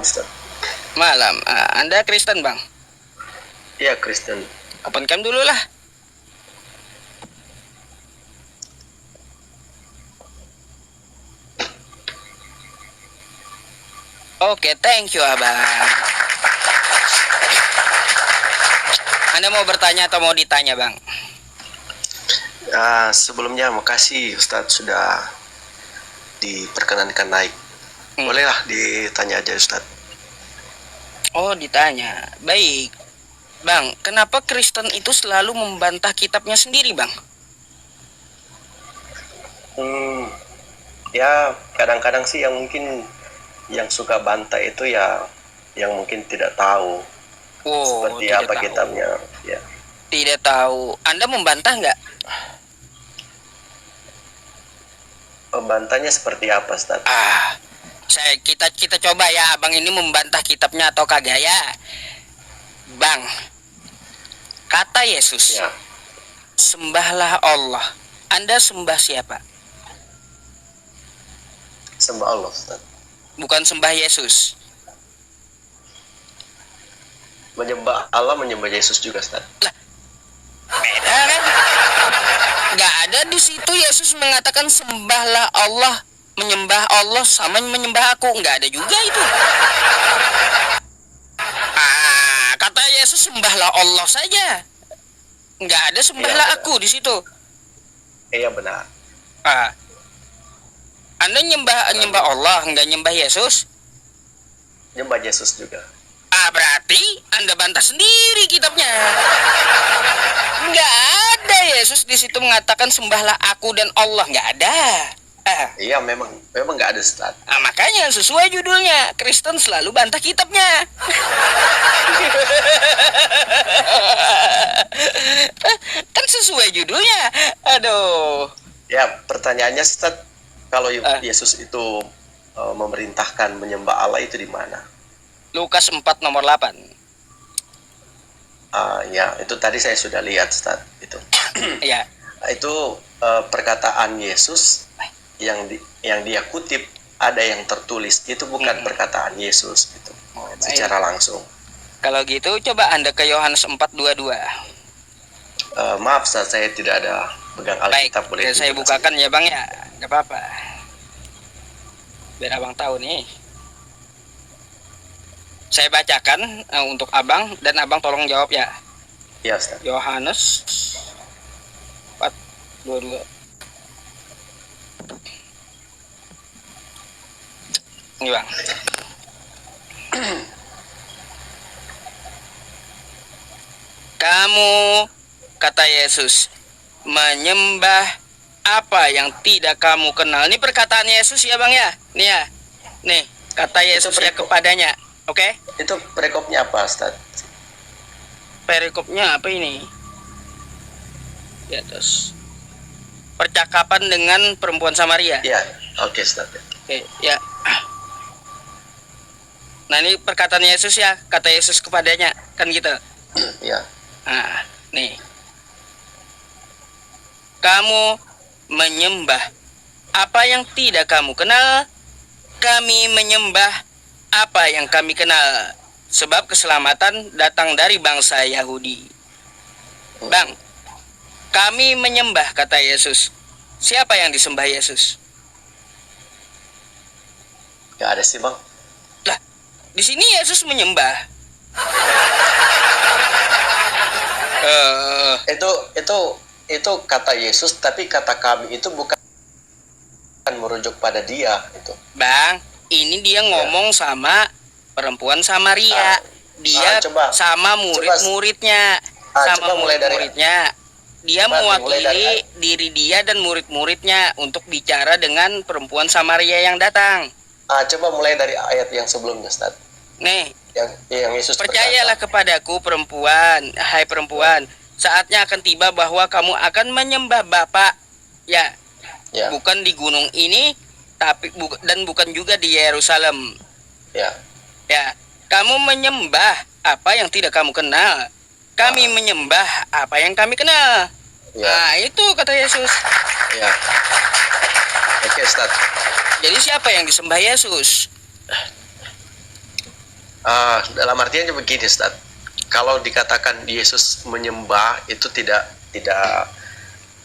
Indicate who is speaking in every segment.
Speaker 1: Ustaz.
Speaker 2: Malam. Anda Kristen, Bang?
Speaker 1: Iya, Kristen.
Speaker 2: Open cam dulu lah. Oke, thank you, Abang. Anda mau bertanya atau mau ditanya, Bang?
Speaker 1: Sebelumnya makasih Ustadz sudah diperkenankan naik. Bolehlah ditanya aja Ustadz.
Speaker 2: Oh, ditanya. Baik. Bang, kenapa Kristen itu selalu membantah kitabnya sendiri, Bang?
Speaker 1: Ya kadang-kadang sih yang suka bantah itu ya yang mungkin tidak tahu seperti
Speaker 2: tidak
Speaker 1: apa
Speaker 2: tahu.
Speaker 1: kitabnya. Ya.
Speaker 2: Tidak tahu. Anda membantah nggak?
Speaker 1: Pembantahnya seperti apa, Ustadz?
Speaker 2: Kita coba ya, Abang ini membantah kitabnya atau kagak ya, Bang. Kata Yesus,
Speaker 1: Ya.
Speaker 2: sembahlah Allah. Anda sembah siapa?
Speaker 1: Sembah Allah, Ustadz.
Speaker 2: Bukan sembah Yesus.
Speaker 1: Menyembah Allah, menyembah Yesus juga, Ustadz.
Speaker 2: Beda kan? Nggak ada di situ Yesus mengatakan sembahlah Allah, menyembah Allah sama menyembah aku. Nggak ada juga itu. Kata Yesus sembahlah Allah saja. Nggak ada sembahlah aku di situ.
Speaker 1: Iya benar.
Speaker 2: Anda nyembah Allah, nggak nyembah Yesus?
Speaker 1: Nyembah Yesus juga.
Speaker 2: Berarti Anda bantah sendiri kitabnya. Nggak ada Yesus di situ mengatakan sembahlah aku dan Allah, nggak ada.
Speaker 1: Iya memang nggak ada, Ustaz.
Speaker 2: Makanya sesuai judulnya, Kristen selalu bantah kitabnya. Kan sesuai judulnya. Aduh.
Speaker 1: Ya pertanyaannya, Ustaz, kalau Yesus itu memerintahkan menyembah Allah itu di mana?
Speaker 2: Lukas 4 nomor 8.
Speaker 1: Ya, itu tadi saya sudah lihat, Ustaz, itu.
Speaker 2: Ya.
Speaker 1: Itu perkataan Yesus yang dia kutip, ada yang tertulis. Itu bukan perkataan Yesus gitu. Secara langsung.
Speaker 2: Kalau gitu coba Anda ke Yohanes 4:22.
Speaker 1: Maaf, Ustaz, saya tidak ada pegang Alkitab.
Speaker 2: Boleh saya bukakan ya, Bang ya? Enggak apa-apa. Biar Abang tahu nih. Saya bacakan untuk Abang dan Abang tolong jawab ya.
Speaker 1: Ya, Ustaz.
Speaker 2: Yohanes 4:22. Ini, Bang. Kamu, kata Yesus, menyembah apa yang tidak kamu kenal. Ini perkataan Yesus ya, Bang ya? Nih ya. Nih, kata Yesus ya kepadanya. Oke?
Speaker 1: Itu perikopnya apa, Ustaz?
Speaker 2: Perikopnya apa ini? Di atas. Percakapan dengan perempuan Samaria.
Speaker 1: Ya, oke, Ustaz.
Speaker 2: Oke, ya. Nah, ini perkataan Yesus ya, kata Yesus kepadanya, kan gitu.
Speaker 1: Ya.
Speaker 2: Nih. Kamu menyembah apa yang tidak kamu kenal, kami menyembah apa yang kami kenal, sebab keselamatan datang dari bangsa Yahudi. Bang, kami menyembah, kata Yesus. Siapa yang disembah Yesus?
Speaker 1: Gak ada sih, Bang.
Speaker 2: Lah, di sini Yesus menyembah.
Speaker 1: Itu kata Yesus, tapi kata kami itu bukan merujuk pada dia itu.
Speaker 2: Bang, ini dia ngomong sama perempuan Samaria. Dia sama murid-muridnya. Sama murid-muridnya. Dia mewakili diri dia dan murid-muridnya untuk bicara dengan perempuan Samaria yang datang.
Speaker 1: Coba mulai dari ayat yang sebelumnya, Ustaz.
Speaker 2: Nih,
Speaker 1: yang Yesus
Speaker 2: percayalah kepadaku perempuan, hai perempuan, saatnya akan tiba bahwa kamu akan menyembah Bapa, ya. Bukan di gunung ini, tapi dan bukan juga di Yerusalem. Ya, kamu menyembah apa yang tidak kamu kenal. Kami menyembah apa yang kami kenal. Nah, itu kata Yesus.
Speaker 1: Ya. Oke, Ustaz.
Speaker 2: Jadi siapa yang disembah Yesus?
Speaker 1: Dalam artiannya begini, Ustaz. Kalau dikatakan Yesus menyembah itu tidak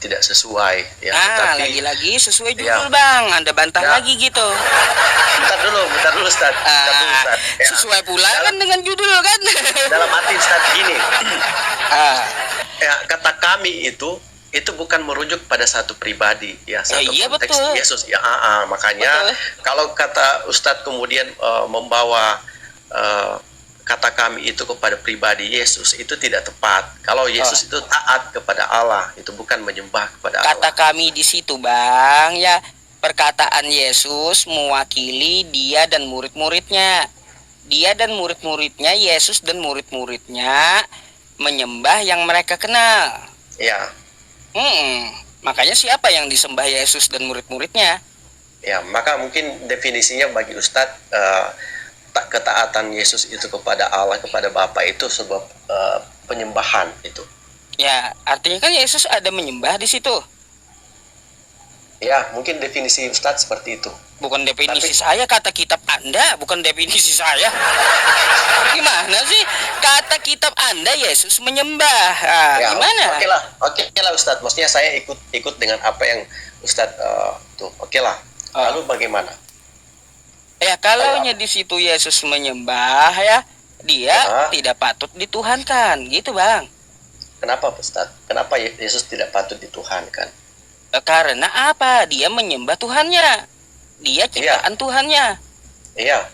Speaker 1: sesuai ya, tetapi
Speaker 2: lagi-lagi sesuai judul ya. Bang, Anda bantah lagi gitu.
Speaker 1: Bentar dulu Ustaz.
Speaker 2: Ya. Sesuai pula kan dengan judul kan.
Speaker 1: Dalam arti Ustaz gini. Ya, kata kami itu bukan merujuk pada satu pribadi ya, satu konteks betul. Yesus ya. Makanya betul. Kalau kata Ustadz kemudian membawa kata kami itu kepada pribadi Yesus, itu tidak tepat. Kalau Yesus itu taat kepada Allah, itu bukan menyembah kepada Allah.
Speaker 2: Kata kami di situ, Bang, ya, perkataan Yesus mewakili dia dan murid-muridnya. Dia dan murid-muridnya, Yesus dan murid-muridnya menyembah yang mereka kenal.
Speaker 1: Ya.
Speaker 2: Makanya siapa yang disembah Yesus dan murid-muridnya?
Speaker 1: Ya, maka mungkin definisinya bagi Ustadz, ketaatan Yesus itu kepada Allah, kepada Bapa itu sebuah penyembahan itu.
Speaker 2: Ya, artinya kan Yesus ada menyembah di situ.
Speaker 1: Ya, mungkin definisi Ustadz seperti itu.
Speaker 2: Bukan definisi saya, kata kitab Anda, bukan definisi saya. Gimana sih? Kata kitab Anda Yesus menyembah. Ya, gimana?
Speaker 1: Oke lah Ustadz. Maksudnya saya ikut dengan apa yang Ustadz tuh. Oke lah. Lalu bagaimana?
Speaker 2: Ya, kalaunya di situ Yesus menyembah ya, dia tidak patut dituhankan, gitu Bang.
Speaker 1: Kenapa Ustadz? Kenapa Yesus tidak patut dituhankan?
Speaker 2: Karena apa? Dia menyembah Tuhannya. Dia ciptaan Tuhannya.
Speaker 1: Iya.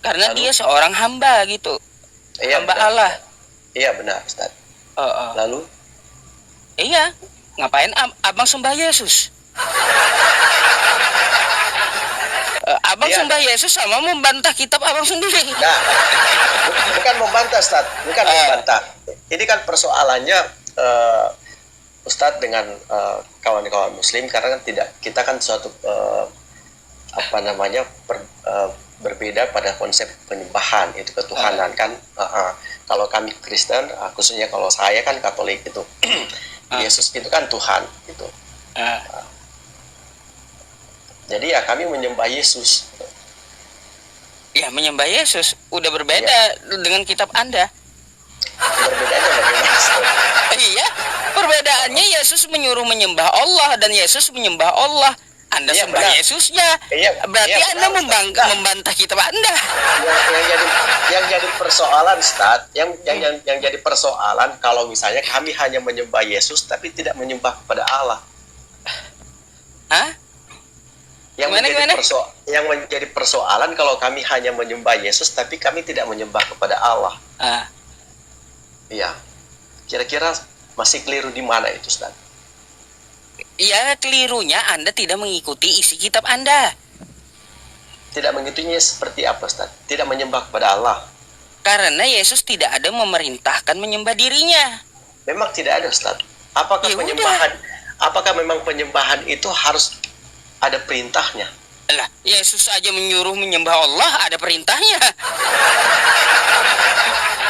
Speaker 2: Karena dia seorang hamba gitu. Hamba benar. Allah.
Speaker 1: Iya benar Ustadz. Lalu?
Speaker 2: Iya. Ngapain abang sembah Yesus? Abang sembah Yesus sama membantah kitab abang sendiri.
Speaker 1: Nah, bukan membantah Ustaz, bukan membantah. Ini kan persoalannya Ustadz dengan kawan-kawan Muslim, karena kan kita kan suatu berbeda pada konsep penyembahan itu ketuhanan kan. Kalau kami Kristen, khususnya kalau saya kan Katolik itu, Yesus itu kan Tuhan gitu. Jadi ya kami menyembah Yesus.
Speaker 2: Ya, menyembah Yesus udah berbeda dengan kitab Anda.
Speaker 1: Berbedanya bagaimana?
Speaker 2: Iya, perbedaannya Yesus menyuruh menyembah Allah dan Yesus menyembah Allah. Anda sembah benar. Yesusnya. Berarti Anda membantah kitab Anda.
Speaker 1: Yang jadi persoalan, Ustaz, yang jadi persoalan kalau misalnya kami hanya menyembah Yesus tapi tidak menyembah kepada Allah. Yang menjadi persoalan kalau kami hanya menyembah Yesus tapi kami tidak menyembah kepada Allah. Iya. Kira-kira masih keliru di mana itu, Ustaz?
Speaker 2: Iya, kelirunya Anda tidak mengikuti isi kitab Anda.
Speaker 1: Tidak mengikutinya seperti apa, Ustaz? Tidak menyembah kepada Allah.
Speaker 2: Karena Yesus tidak ada memerintahkan menyembah dirinya.
Speaker 1: Memang tidak ada, Ustaz. Apakah memang penyembahan itu harus ada perintahnya?
Speaker 2: Lah, Yesus aja menyuruh menyembah Allah, ada perintahnya.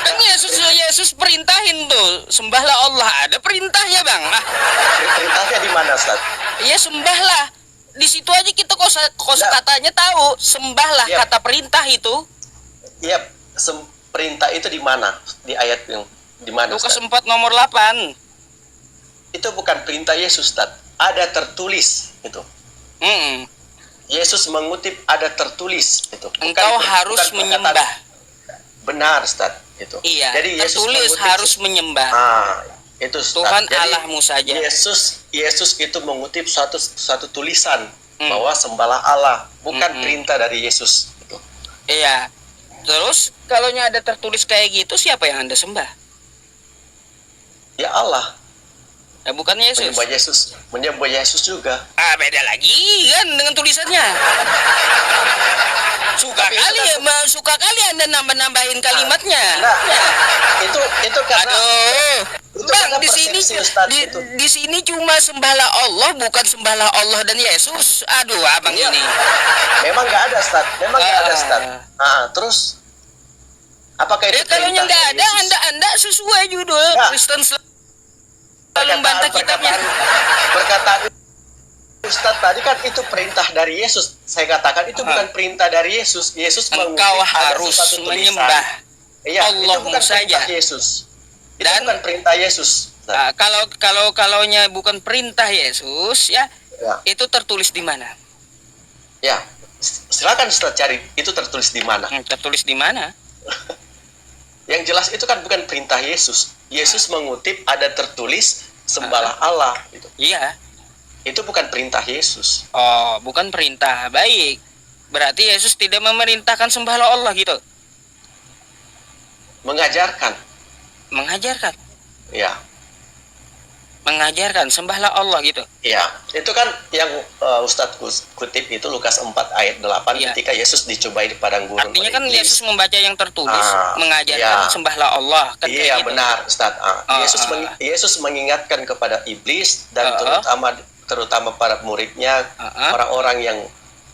Speaker 2: Kan Yesus perintahin tuh, sembahlah Allah, ada perintahnya Bang.
Speaker 1: Perintahnya di mana, Ustaz?
Speaker 2: Ya sembahlah. Di situ aja kita katanya tahu, sembahlah kata perintah itu.
Speaker 1: Iya, perintah itu di mana? Di ayat yang di mana,
Speaker 2: Lukas 4 nomor 8.
Speaker 1: Itu bukan perintah Yesus, Ustaz. Ada tertulis itu. Yesus mengutip ada tertulis itu.
Speaker 2: Engkau harus menyembah.
Speaker 1: Benar, Ustaz, itu.
Speaker 2: Iya. Jadi tertulis harus menyembah.
Speaker 1: Itu Ustaz.
Speaker 2: Tuhan Allahmu saja.
Speaker 1: Yesus itu mengutip suatu tulisan bahwa sembahlah Allah, bukan perintah dari Yesus itu.
Speaker 2: Iya. Terus kalau ada tertulis kayak gitu, siapa yang Anda sembah?
Speaker 1: Ya Allah.
Speaker 2: Ya, bukan Yesus.
Speaker 1: Menyembah Yesus juga.
Speaker 2: Beda lagi kan dengan tulisannya. Suka kali Anda nambah-nambahin kalimatnya.
Speaker 1: Itu karena
Speaker 2: Bang, di sini cuma sembahlah Allah, bukan sembahlah Allah dan Yesus. Aduh, abang ini.
Speaker 1: Memang nggak ada, Ustaz. Terus apakah itu?
Speaker 2: Kalau nggak ada, Anda sesuai judul Kristen selalu membantah kitabnya.
Speaker 1: Perkataan Ustaz tadi kan itu perintah dari Yesus. Saya katakan itu bukan perintah dari Yesus. Yesus
Speaker 2: engkau harus menyembah Allah saja.
Speaker 1: Yesus. Itu bukan perintah Yesus.
Speaker 2: Kalaunya bukan perintah Yesus ya, itu tertulis di mana?
Speaker 1: Ya, silakan Ustaz cari itu tertulis di mana.
Speaker 2: Tertulis di mana?
Speaker 1: Yang jelas itu kan bukan perintah Yesus. Yesus mengutip ada tertulis sembahlah Allah gitu.
Speaker 2: Iya.
Speaker 1: Itu bukan perintah Yesus.
Speaker 2: Oh, bukan perintah. Baik. Berarti Yesus tidak memerintahkan sembahlah Allah gitu.
Speaker 1: Mengajarkan.
Speaker 2: Mengajarkan.
Speaker 1: Ya.
Speaker 2: Mengajarkan sembahlah Allah gitu.
Speaker 1: Ya, itu kan yang Ustadz kutip itu Lukas 4 ayat 8 ketika Yesus dicobai di padang gurun.
Speaker 2: Artinya kan Yesus membaca yang tertulis, mengajarkan sembahlah Allah. Kan
Speaker 1: iya, benar Ustadz. Yesus mengingatkan kepada iblis dan terutama para muridnya, orang-orang yang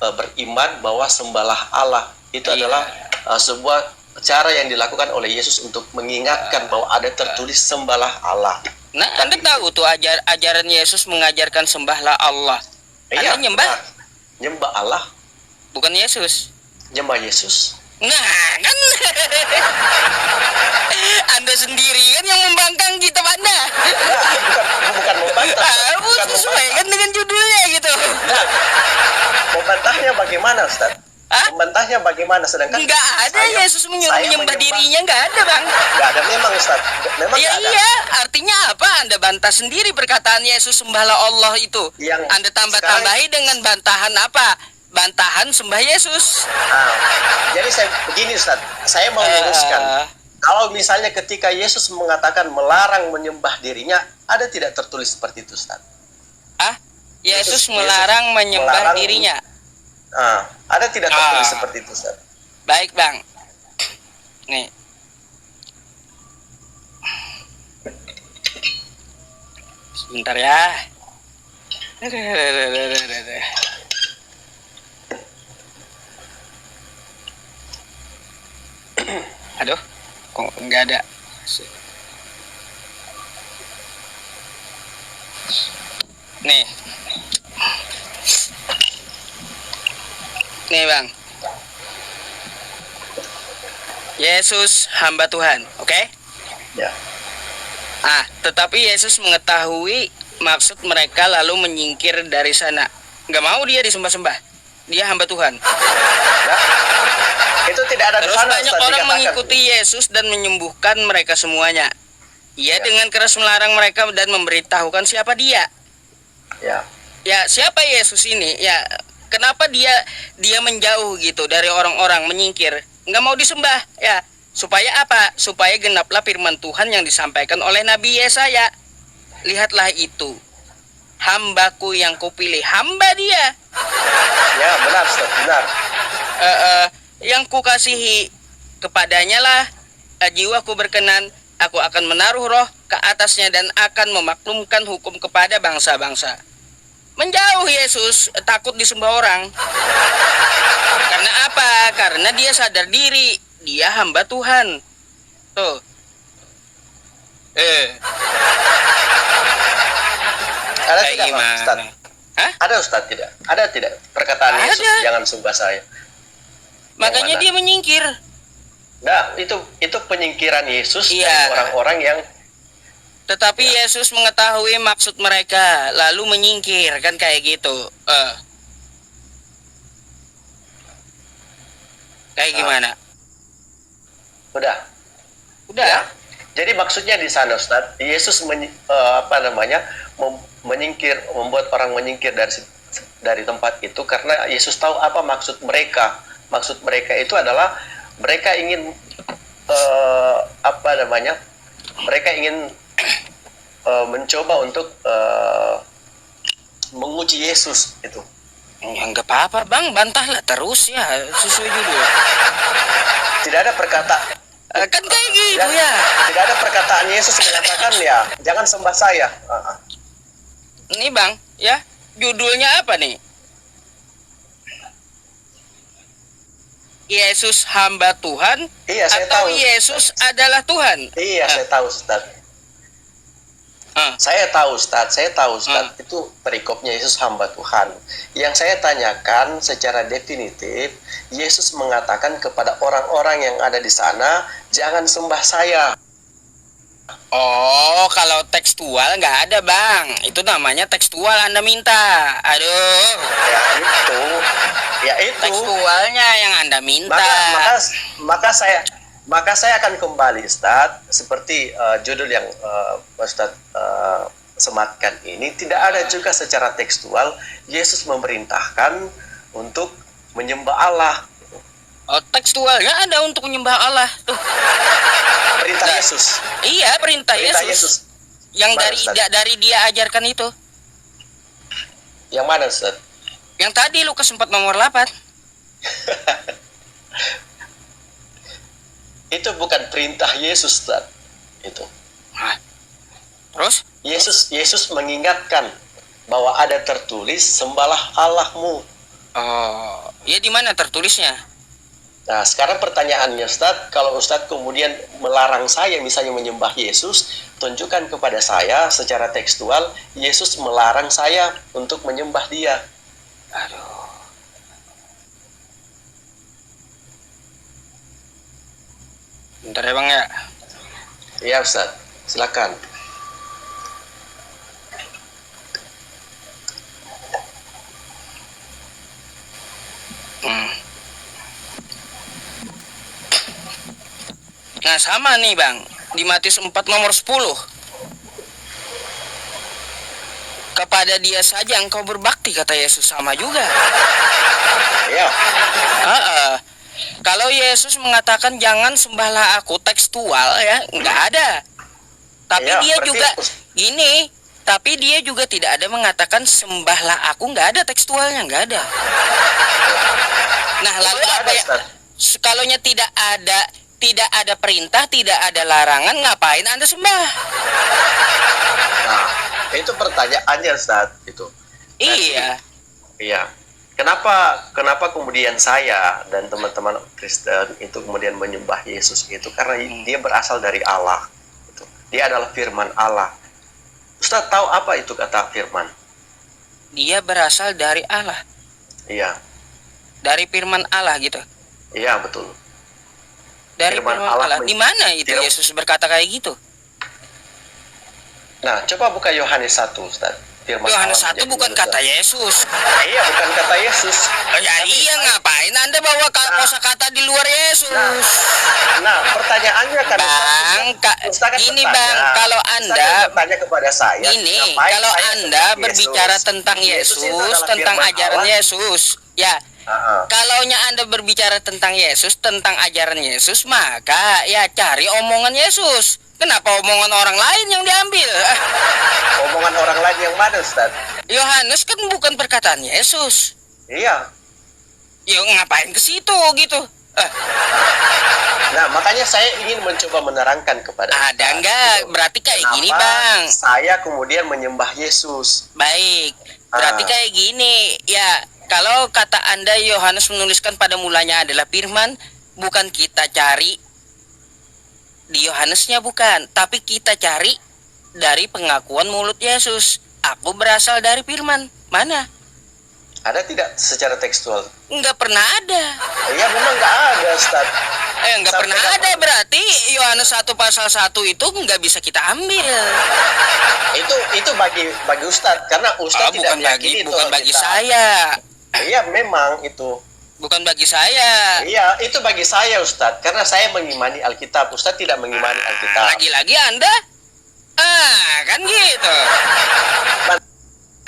Speaker 1: beriman bahwa sembahlah Allah itu adalah sebuah cara yang dilakukan oleh Yesus untuk mengingatkan bahwa ada tertulis sembahlah Allah.
Speaker 2: Nah, Anda tahu tuh ajaran Yesus mengajarkan sembahlah Allah.
Speaker 1: Iya,
Speaker 2: Anda nyembah?
Speaker 1: Nyembah Allah.
Speaker 2: Bukan Yesus.
Speaker 1: Nyembah Yesus.
Speaker 2: Nah, kan Anda sendiri kan yang membangkang kitab Anda.
Speaker 1: Bukan membantah.
Speaker 2: Sesuaikan dengan judulnya gitu.
Speaker 1: Nah, membantahnya bagaimana, Ustaz? Membantahnya bagaimana? Sedangkan
Speaker 2: nggak ada Yesus menyembah dirinya, nggak ada, Bang.
Speaker 1: Nggak ada memang, Ustaz. Memang
Speaker 2: ya, iya, artinya apa? Anda bantah sendiri perkataan Yesus sembahlah Allah itu. Anda tambah-tambahi dengan bantahan apa? Bantahan sembah Yesus.
Speaker 1: Jadi begini, Ustaz. Saya mau luruskan. Kalau misalnya ketika Yesus mengatakan melarang menyembah dirinya, ada tidak tertulis seperti itu, Ustaz?
Speaker 2: Yesus melarang menyembah dirinya.
Speaker 1: Ada tidak tertulis seperti itu, Ustaz?
Speaker 2: Baik, Bang. Nih. Sebentar ya. Aduh, kok nggak ada. Nih. Nih, Bang. Yesus hamba Tuhan, oke?
Speaker 1: Ya.
Speaker 2: Tetapi Yesus mengetahui maksud mereka lalu menyingkir dari sana. Nggak mau dia disembah-sembah. Dia hamba Tuhan.
Speaker 1: Ya. Itu tidak ada.
Speaker 2: Terus banyak orang mengikuti Yesus dan menyembuhkan mereka semuanya. Ia dengan keras melarang mereka dan memberitahukan siapa dia.
Speaker 1: Ya.
Speaker 2: Ya, siapa Yesus ini? Ya, kenapa dia menjauh gitu dari orang-orang, menyingkir, nggak mau disembah? Ya, supaya apa? Supaya genaplah firman Tuhan yang disampaikan oleh Nabi Yesaya. Lihatlah itu, hambaku yang kupilih, hamba dia.
Speaker 1: Ya, benar, Ustaz, benar.
Speaker 2: Yang kukasihi kepadanya lah jiwaku berkenan. Aku akan menaruh roh ke atasnya dan akan memaklumkan hukum kepada bangsa-bangsa. Menjauh Yesus, takut disembah orang. Karena apa? Karena dia sadar diri, dia hamba Tuhan. Tuh.
Speaker 1: Ada tidak, Ustaz? Ada, Ustaz, tidak? Ada tidak perkataan Yesus, jangan sembah saya?
Speaker 2: Makanya dia menyingkir.
Speaker 1: Nah, itu penyingkiran Yesus dari orang-orang yang.
Speaker 2: Tetapi Yesus mengetahui maksud mereka, lalu menyingkir, kan kayak gitu. Kayak gimana?
Speaker 1: Udah. Ya. Jadi maksudnya di sana, Ustaz, Yesus menyingkir, membuat orang menyingkir dari tempat itu karena Yesus tahu apa maksud mereka. Maksud mereka itu adalah mereka ingin mereka ingin mencoba untuk menguji Yesus itu.
Speaker 2: Ya nggak apa-apa, Bang, bantahlah terus ya, sesuai judul.
Speaker 1: Tidak ada perkataan
Speaker 2: kan kayak gitu ya.
Speaker 1: Tidak ada perkataan Yesus mengatakan ya jangan sembah saya.
Speaker 2: Ini, Bang, ya judulnya apa nih? Yesus hamba Tuhan,
Speaker 1: iya, saya
Speaker 2: atau
Speaker 1: tahu.
Speaker 2: Yesus adalah Tuhan?
Speaker 1: Iya, saya tahu, Ustaz. Saya tahu Ustaz, itu perikopnya Yesus hamba Tuhan. Yang saya tanyakan secara definitif, Yesus mengatakan kepada orang-orang yang ada di sana, jangan sembah saya.
Speaker 2: Oh, kalau tekstual nggak ada, Bang. Itu namanya tekstual Anda minta. Aduh.
Speaker 1: Ya itu.
Speaker 2: Tekstualnya yang Anda minta.
Speaker 1: Maka saya akan kembali, Ustaz, seperti judul yang Ustaz sematkan ini, tidak ada juga secara tekstual Yesus memerintahkan untuk menyembah Allah.
Speaker 2: Oh, tekstualnya ada untuk menyembah Allah tuh.
Speaker 1: Perintah Yesus.
Speaker 2: Iya, perintah Yesus. Yang dari dia ajarkan itu.
Speaker 1: Yang mana, Ustaz?
Speaker 2: Yang tadi Lukas 4 nomor 8.
Speaker 1: Itu bukan perintah Yesus, Ustaz. Itu.
Speaker 2: Hah? Terus?
Speaker 1: Yesus mengingatkan bahwa ada tertulis sembahlah Allahmu.
Speaker 2: Oh, ya di mana tertulisnya?
Speaker 1: Nah, sekarang pertanyaannya, Ustaz, kalau Ustaz kemudian melarang saya misalnya menyembah Yesus, tunjukkan kepada saya secara tekstual Yesus melarang saya untuk menyembah Dia.
Speaker 2: Aduh. Bentar ya, Bang ya.
Speaker 1: Iya, Ustaz. Silakan.
Speaker 2: Nah, sama nih, Bang. Di Matius 4 nomor 10. Kepada dia saja engkau berbakti, kata Yesus. Sama juga.
Speaker 1: Iya.
Speaker 2: Kalau Yesus mengatakan jangan sembahlah aku tekstual ya, nggak ada. Tapi
Speaker 1: ya,
Speaker 2: dia juga gini, tapi dia juga tidak ada mengatakan sembahlah aku, nggak ada tekstualnya, nggak ada. Nah, lalu apa ya? Kalaunya tidak ada perintah, tidak ada larangan, ngapain Anda sembah?
Speaker 1: Nah, itu pertanyaannya, Ustaz, itu.
Speaker 2: Iya.
Speaker 1: Iya. Kenapa kemudian saya dan teman-teman Kristen itu kemudian menyembah Yesus itu karena dia berasal dari Allah. Gitu. Dia adalah firman Allah. Ustaz tahu apa itu kata firman?
Speaker 2: Dia berasal dari Allah.
Speaker 1: Iya.
Speaker 2: Dari firman Allah gitu.
Speaker 1: Iya, betul.
Speaker 2: Dari firman Allah. Di mana itu Yesus berkata kayak gitu?
Speaker 1: Nah, coba buka Yohanes 1, Ustaz.
Speaker 2: Yohanes 1 bukan kata Yesus.
Speaker 1: Iya, bukan kata Yesus.
Speaker 2: Ya iya, ngapain Anda bawa kosakata di luar Yesus?
Speaker 1: Nah, pertanyaannya kan,
Speaker 2: Bang, ini Bang, kalau Anda
Speaker 1: bertanya kepada saya,
Speaker 2: ini kalau Anda berbicara tentang Yesus, tentang ajaran Yesus, ya. Kalaunya Anda berbicara tentang Yesus, tentang ajaran Yesus, maka ya cari omongan Yesus. Kenapa omongan orang lain yang diambil?
Speaker 1: Omongan orang lain yang mana, Ustaz?
Speaker 2: Yohanes kan bukan perkataan Yesus.
Speaker 1: Iya.
Speaker 2: Ya ngapain ke situ gitu?
Speaker 1: Nah, makanya saya ingin mencoba menerangkan kepada
Speaker 2: ada enggak? Gitu. Berarti kayak gini, Bang.
Speaker 1: Saya kemudian menyembah Yesus.
Speaker 2: Baik. Berarti kayak gini. Ya, kalau kata Anda Yohanes menuliskan pada mulanya adalah firman, bukan kita cari di Yohanesnya, bukan, tapi kita cari dari pengakuan mulut Yesus. Aku berasal dari firman. Mana?
Speaker 1: Ada tidak secara tekstual?
Speaker 2: Enggak pernah ada.
Speaker 1: Iya, memang enggak ada, Ustaz.
Speaker 2: Enggak pernah ada, berarti Yohanes 1 pasal 1 itu enggak bisa kita ambil.
Speaker 1: Itu bagi Ustaz, karena Ustaz tidak meyakini itu.
Speaker 2: Bukan bagi saya.
Speaker 1: Iya, memang itu.
Speaker 2: Bukan bagi saya.
Speaker 1: Iya, itu bagi saya, Ustadz. Karena saya mengimani Alkitab. Ustadz tidak mengimani Alkitab.
Speaker 2: Lagi-lagi Anda? Kan gitu.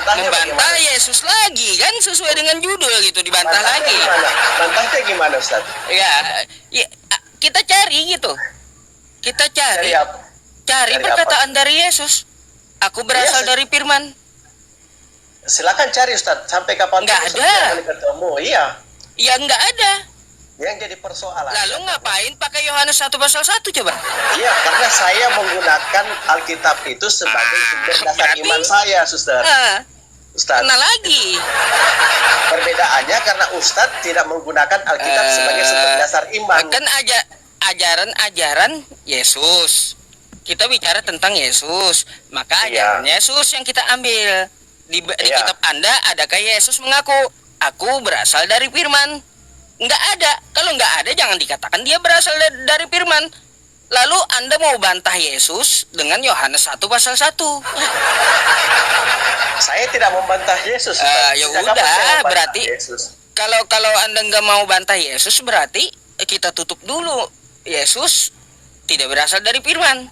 Speaker 2: Membantah Yesus lagi, kan? Sesuai dengan judul gitu, dibantah lagi.
Speaker 1: Bantahnya gimana, Ustadz?
Speaker 2: Ya, kita cari gitu. Kita cari. Cari perkataan dari Yesus. Aku berasal dari firman.
Speaker 1: Silakan cari, Ustadz. Sampai kapan?
Speaker 2: Nggak ada.
Speaker 1: Ketemu, iya.
Speaker 2: Ya nggak ada.
Speaker 1: Yang jadi persoalan.
Speaker 2: Lalu ngapain pakai Yohanes 1 pasal 1 coba?
Speaker 1: Iya, karena saya menggunakan Alkitab itu sebagai sumber dasar iman saya, Suster. Ustaz.
Speaker 2: Kena lagi.
Speaker 1: Perbedaannya karena Ustadz tidak menggunakan Alkitab sebagai sumber dasar iman.
Speaker 2: Kan ajaran-ajaran Yesus. kita bicara tentang Yesus, maka ajaran Yesus yang kita ambil. Di kitab Anda, adakah Yesus mengaku, aku berasal dari firman? Nggak ada. Kalau nggak ada, jangan dikatakan dia berasal dari firman. Lalu Anda mau bantah Yesus dengan Yohanes 1 pasal 1.
Speaker 1: Saya tidak membantah Yesus.
Speaker 2: Ya udah, berarti Yesus. Kalau Anda nggak mau bantah Yesus, berarti kita tutup dulu. Yesus tidak berasal dari firman.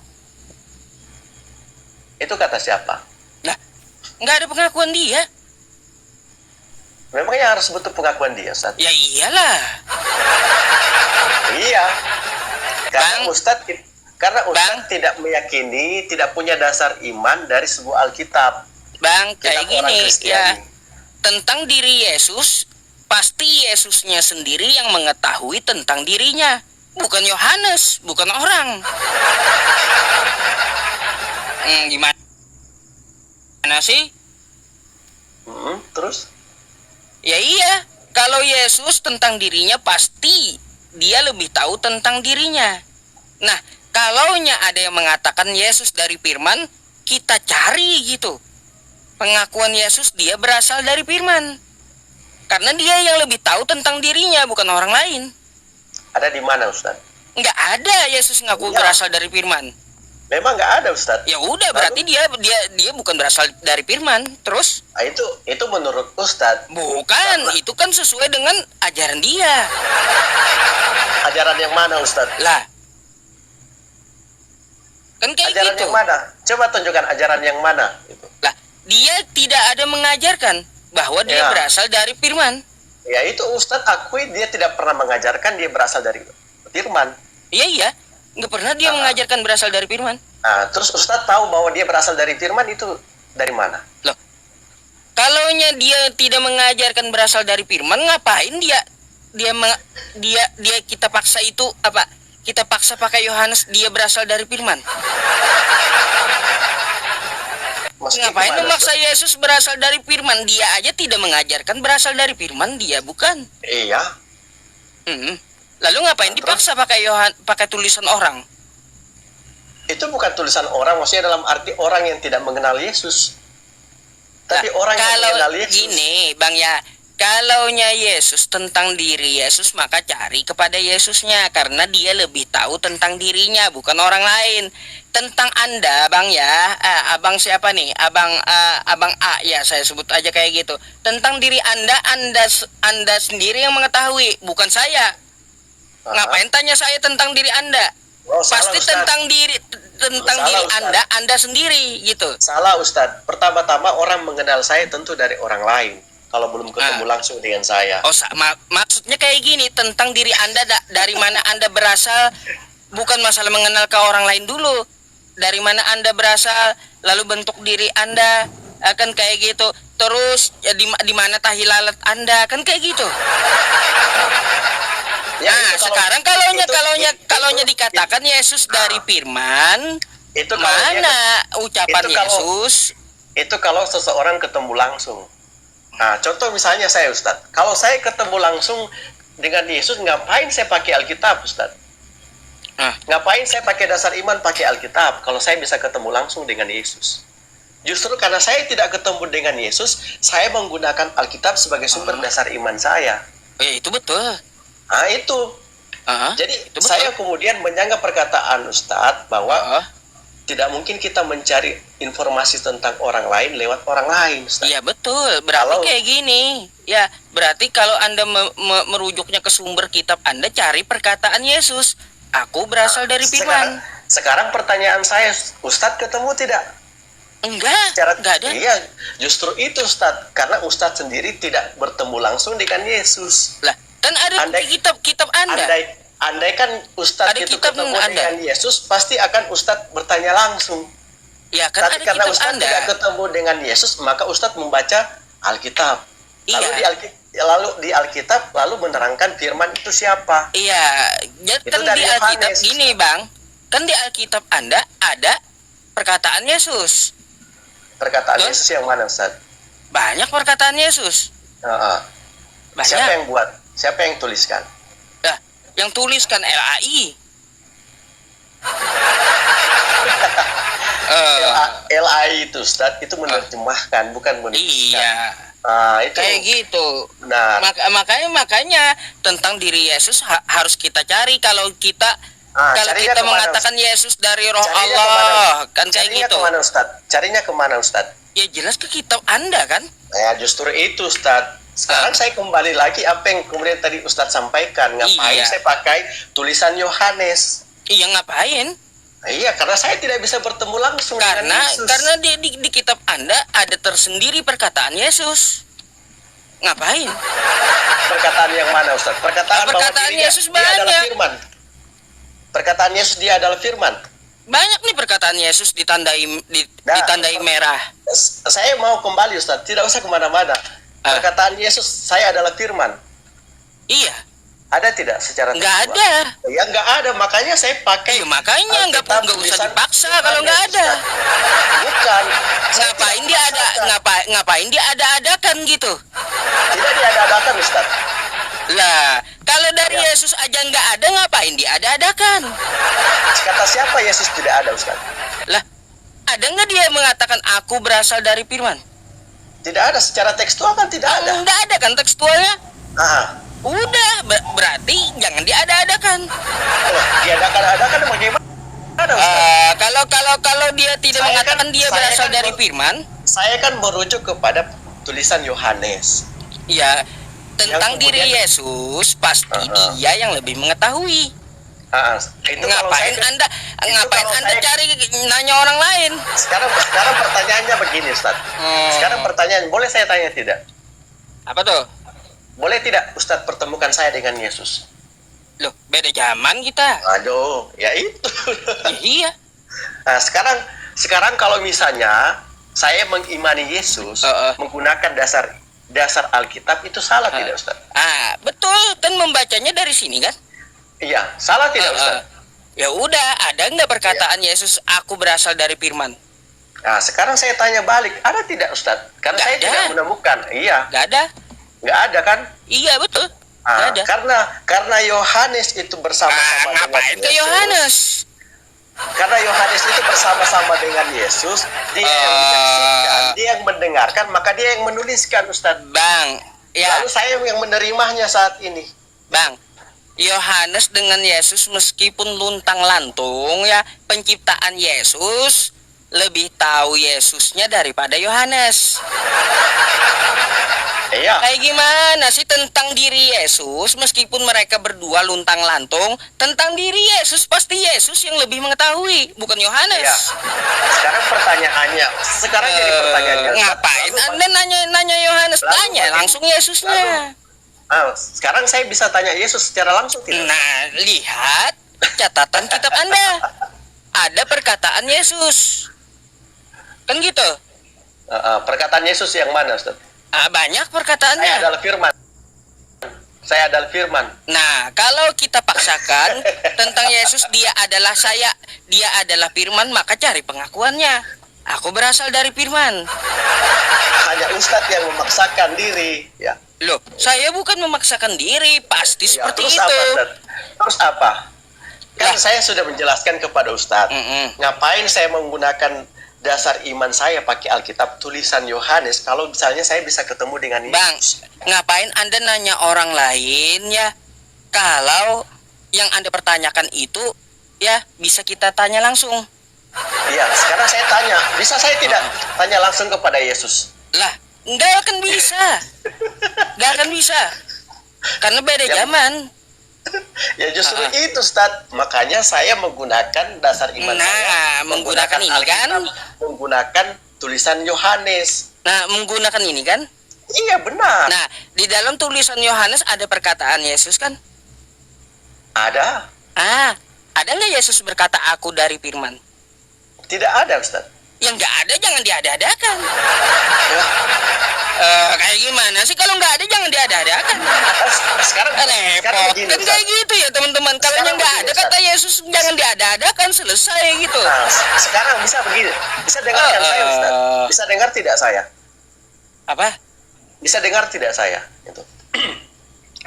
Speaker 1: Itu kata siapa?
Speaker 2: Nah, nggak ada pengakuan dia.
Speaker 1: Memangnya harus butuh pengakuan dia, Ustaz?
Speaker 2: Ya iyalah.
Speaker 1: Iya. Karena Ustaz tidak meyakini, tidak punya dasar iman dari sebuah Alkitab.
Speaker 2: Bang, kayak gini ya. Tentang diri Yesus, pasti Yesusnya sendiri yang mengetahui tentang dirinya, bukan Yohanes, bukan orang. Gimana sih?
Speaker 1: Terus?
Speaker 2: Ya iya, kalau Yesus tentang dirinya pasti dia lebih tahu tentang dirinya. Nah, kalaunya ada yang mengatakan Yesus dari firman, kita cari gitu. Pengakuan Yesus dia berasal dari firman. Karena dia yang lebih tahu tentang dirinya, bukan orang lain.
Speaker 1: Ada di mana, Ustaz?
Speaker 2: Nggak ada Yesus ngaku berasal dari firman.
Speaker 1: Memang nggak ada, Ustaz.
Speaker 2: Ya udah, berarti dia bukan berasal dari firman. Terus?
Speaker 1: Itu menurut Ustaz.
Speaker 2: Bukan, itu kan sesuai dengan ajaran dia.
Speaker 1: Ajaran yang mana, Ustaz?
Speaker 2: Lah, kan kayak
Speaker 1: ajaran
Speaker 2: gitu.
Speaker 1: Yang mana? Coba tunjukkan ajaran yang mana.
Speaker 2: Lah, dia tidak ada mengajarkan bahwa dia berasal dari firman.
Speaker 1: Ya itu Ustaz akui dia tidak pernah mengajarkan dia berasal dari firman.
Speaker 2: Iya. Nggak pernah dia mengajarkan berasal dari firman.
Speaker 1: Terus Ustaz tahu bahwa dia berasal dari firman itu dari mana?
Speaker 2: Loh, kalaunya dia tidak mengajarkan berasal dari firman, ngapain dia kita paksa itu apa? Kita paksa pakai Yohanes dia berasal dari firman. Ngapain memaksa Yesus berasal dari firman? Dia aja tidak mengajarkan berasal dari firman, dia bukan.
Speaker 1: Iya.
Speaker 2: Lalu ngapain dipaksa pakai tulisan orang?
Speaker 1: Itu bukan tulisan orang, maksudnya dalam arti orang yang tidak mengenal Yesus. Tapi orang yang mengenal Yesus.
Speaker 2: Gini, Bang ya, kalaunya Yesus tentang diri Yesus, maka cari kepada Yesusnya karena dia lebih tahu tentang dirinya, bukan orang lain. Tentang Anda, Bang ya, Abang siapa nih? Abang A ya, saya sebut aja kayak gitu. Tentang diri Anda sendiri yang mengetahui, bukan saya. Ngapain tanya saya tentang diri Anda? Pasti tentang diri Anda sendiri gitu.
Speaker 1: Salah, Ustadz. Pertama-tama orang mengenal saya tentu dari orang lain. Kalau belum ketemu langsung dengan saya.
Speaker 2: Maksudnya kayak gini, tentang diri Anda dari mana Anda berasal, bukan masalah mengenal ke orang lain dulu. Dari mana Anda berasal, lalu bentuk diri Anda, akan kayak gitu. Terus ya, di mana tahi lalat Anda, kan kayak gitu. Ya, sekarang kalaunya dikatakan Yesus dari firman, itu mana ucapan Yesus?
Speaker 1: Itu kalau seseorang ketemu langsung. Contoh misalnya saya, Ustadz. Kalau saya ketemu langsung dengan Yesus, ngapain saya pakai Alkitab, Ustadz? Ngapain saya pakai dasar iman pakai Alkitab? Kalau saya bisa ketemu langsung dengan Yesus. Justru karena saya tidak ketemu dengan Yesus, saya menggunakan Alkitab sebagai sumber dasar iman saya.
Speaker 2: Itu betul.
Speaker 1: Itu. Jadi itu saya kemudian menyanggah perkataan Ustadz bahwa tidak mungkin kita mencari informasi tentang orang lain lewat orang lain, Ustadz.
Speaker 2: Iya betul. Berarti kayak gini. Ya, berarti kalau Anda merujuknya ke sumber kitab Anda, cari perkataan Yesus. Aku berasal dari firman.
Speaker 1: Sekarang pertanyaan saya, Ustadz ketemu tidak?
Speaker 2: Enggak ada.
Speaker 1: Iya, justru itu Ustadz. Karena Ustadz sendiri tidak bertemu langsung dengan Yesus.
Speaker 2: Lah, kan ada di kitab Anda.
Speaker 1: Andai kan Ustadz itu ketemu dengan Yesus, pasti akan Ustadz bertanya langsung.
Speaker 2: Ya, kan
Speaker 1: tapi karena Ustadz tidak ketemu dengan Yesus, maka Ustadz membaca Alkitab. Lalu di Alkitab menerangkan firman itu siapa.
Speaker 2: Iya, kan di Alkitab gini, Bang. Kan di Alkitab Anda ada perkataan Yesus.
Speaker 1: Perkataan Yesus yang mana, Ustadz?
Speaker 2: Banyak perkataan Yesus. Banyak.
Speaker 1: Siapa yang buat? Siapa yang tuliskan?
Speaker 2: Yang tuliskan LAI.
Speaker 1: LI itu Ustaz, itu menerjemahkan, bukan menuliskan.
Speaker 2: Iya. Itu kayak gitu.
Speaker 1: Nah,
Speaker 2: makanya tentang diri Yesus harus kita cari. Kalau kita mengatakan Yesus dari Roh Allah, kan kayak gitu.
Speaker 1: Kemana Ustaz? Carinya kemana Ustaz?
Speaker 2: Ya jelas ke kitab Anda kan?
Speaker 1: Ya justru itu Ustaz. Sekarang saya kembali lagi apa yang kemudian tadi Ustaz sampaikan. Ngapain saya pakai tulisan Yohanes?
Speaker 2: Iya, ngapain?
Speaker 1: Iya, karena saya tidak bisa bertemu langsung dengan Yesus.
Speaker 2: Karena di kitab Anda ada tersendiri perkataan Yesus. Ngapain?
Speaker 1: Perkataan yang mana Ustaz? Perkataan
Speaker 2: Yesus
Speaker 1: dia adalah firman. Perkataan Yesus dia adalah firman.
Speaker 2: Banyak nih perkataan Yesus ditandai merah.
Speaker 1: Saya mau kembali Ustaz, tidak usah kemana-mana. Perkataan Yesus, saya adalah firman.
Speaker 2: Iya.
Speaker 1: Ada tidak secara tekstual?
Speaker 2: Nggak ada.
Speaker 1: Ya nggak ada, makanya saya pakai.
Speaker 2: Makanya nggak usah dipaksa kalau nggak ada.
Speaker 1: Bukan.
Speaker 2: Ngapain dia ada-adakan gitu?
Speaker 1: Tidak diada-adakan Ustaz.
Speaker 2: Lah, kalau dari Yesus aja nggak ada, ngapain dia ada-adakan?
Speaker 1: Kata siapa Yesus tidak ada Ustaz?
Speaker 2: Lah, ada nggak dia mengatakan aku berasal dari firman?
Speaker 1: Tidak ada, secara tekstual kan tidak ada.
Speaker 2: Nggak ada kan tekstualnya?
Speaker 1: Udah,
Speaker 2: berarti jangan diada-adakan.
Speaker 1: Diadakan bagaimana?
Speaker 2: Kalau dia tidak mengatakan dia berasal dari firman,
Speaker 1: saya kan merujuk kepada tulisan Yohanes.
Speaker 2: Ya, tentang diri Yesus pasti dia yang lebih mengetahui. Ngapain Anda cari nanya orang lain?
Speaker 1: Sekarang pertanyaannya begini Ustaz. Sekarang pertanyaan, boleh saya tanya tidak?
Speaker 2: Apa tuh?
Speaker 1: Boleh tidak Ustadz pertemukan saya dengan Yesus?
Speaker 2: Loh, beda zaman kita.
Speaker 1: Aduh, ya itu.
Speaker 2: Iya.
Speaker 1: Nah, sekarang kalau misalnya saya mengimani Yesus menggunakan dasar Alkitab, itu salah tidak Ustadz?
Speaker 2: Betul, kan membacanya dari sini kan?
Speaker 1: Iya, salah tidak Ustadz?
Speaker 2: Ya udah, ada nggak perkataan Yesus aku berasal dari firman?
Speaker 1: Nah, sekarang saya tanya balik, ada tidak Ustadz? Karena saya tidak menemukan. Iya.
Speaker 2: Nggak ada.
Speaker 1: Nggak ada kan?
Speaker 2: Iya betul. Nggak ada.
Speaker 1: Karena Yohanes itu bersama-sama
Speaker 2: ngapain ke Yohanes?
Speaker 1: Karena Yohanes itu bersama-sama dengan Yesus, dia yang menyaksikan, dia yang mendengarkan, maka dia yang menuliskan Ustadz.
Speaker 2: Bang, ya.
Speaker 1: Lalu saya yang menerimanya saat ini.
Speaker 2: Bang, Yohanes dengan Yesus meskipun luntang-lantung ya, penciptaan Yesus lebih tahu Yesusnya daripada Yohanes.
Speaker 1: Iya.
Speaker 2: Kayak gimana sih tentang diri Yesus, meskipun mereka berdua luntang-lantung, tentang diri Yesus pasti Yesus yang lebih mengetahui, bukan Yohanes.
Speaker 1: Iya. Sekarang pertanyaannya, jadi pertanyaannya.
Speaker 2: Ngapain Anda nanya Yohanes? Tanya langsung Yesusnya.
Speaker 1: Sekarang saya bisa tanya Yesus secara langsung tidak?
Speaker 2: Nah, lihat catatan kitab Anda. Ada perkataan Yesus. Kan gitu.
Speaker 1: Perkataan Yesus yang mana, Ustaz?
Speaker 2: Banyak perkataannya.
Speaker 1: Saya adalah firman.
Speaker 2: Nah, kalau kita paksakan tentang Yesus dia adalah firman, maka cari pengakuannya. Aku berasal dari firman.
Speaker 1: Hanya Ustadz yang memaksakan diri, ya.
Speaker 2: Loh, saya bukan memaksakan diri, pasti seperti
Speaker 1: terus
Speaker 2: itu.
Speaker 1: Terus apa? Kan saya sudah menjelaskan kepada Ustadz. Ngapain saya menggunakan dasar iman saya pakai Alkitab tulisan Yohanes kalau misalnya saya bisa ketemu dengan Yesus?
Speaker 2: Bang, ngapain Anda nanya orang lain ya? Kalau yang Anda pertanyakan itu ya bisa kita tanya langsung.
Speaker 1: Iya, sekarang saya tanya, bisa saya tidak tanya langsung kepada Yesus?
Speaker 2: Lah, nggak akan bisa. Nggak akan bisa. Karena beda zaman.
Speaker 1: Ya justru itu Ustaz, makanya saya menggunakan dasar iman saya.
Speaker 2: Menggunakan ini kan?
Speaker 1: Menggunakan tulisan Yohanes.
Speaker 2: Nah, menggunakan ini kan?
Speaker 1: Iya benar.
Speaker 2: Nah, di dalam tulisan Yohanes ada perkataan Yesus kan?
Speaker 1: Ada.
Speaker 2: Ada nggak Yesus berkata aku dari firman?
Speaker 1: Tidak ada Ustaz.
Speaker 2: Yang nggak ada jangan diada-adakan. Kayak gimana sih kalau nggak ada jangan diada-adakan.
Speaker 1: Sekarang
Speaker 2: repot kan kayak gitu ya teman-teman. Kalau yang nggak ada kata Yesus jangan diada-adakan, selesai gitu.
Speaker 1: Nah, sekarang bisa begini, bisa dengarkan saya Ustaz. Bisa dengar tidak saya?
Speaker 2: Apa?
Speaker 1: Bisa dengar tidak saya? Itu.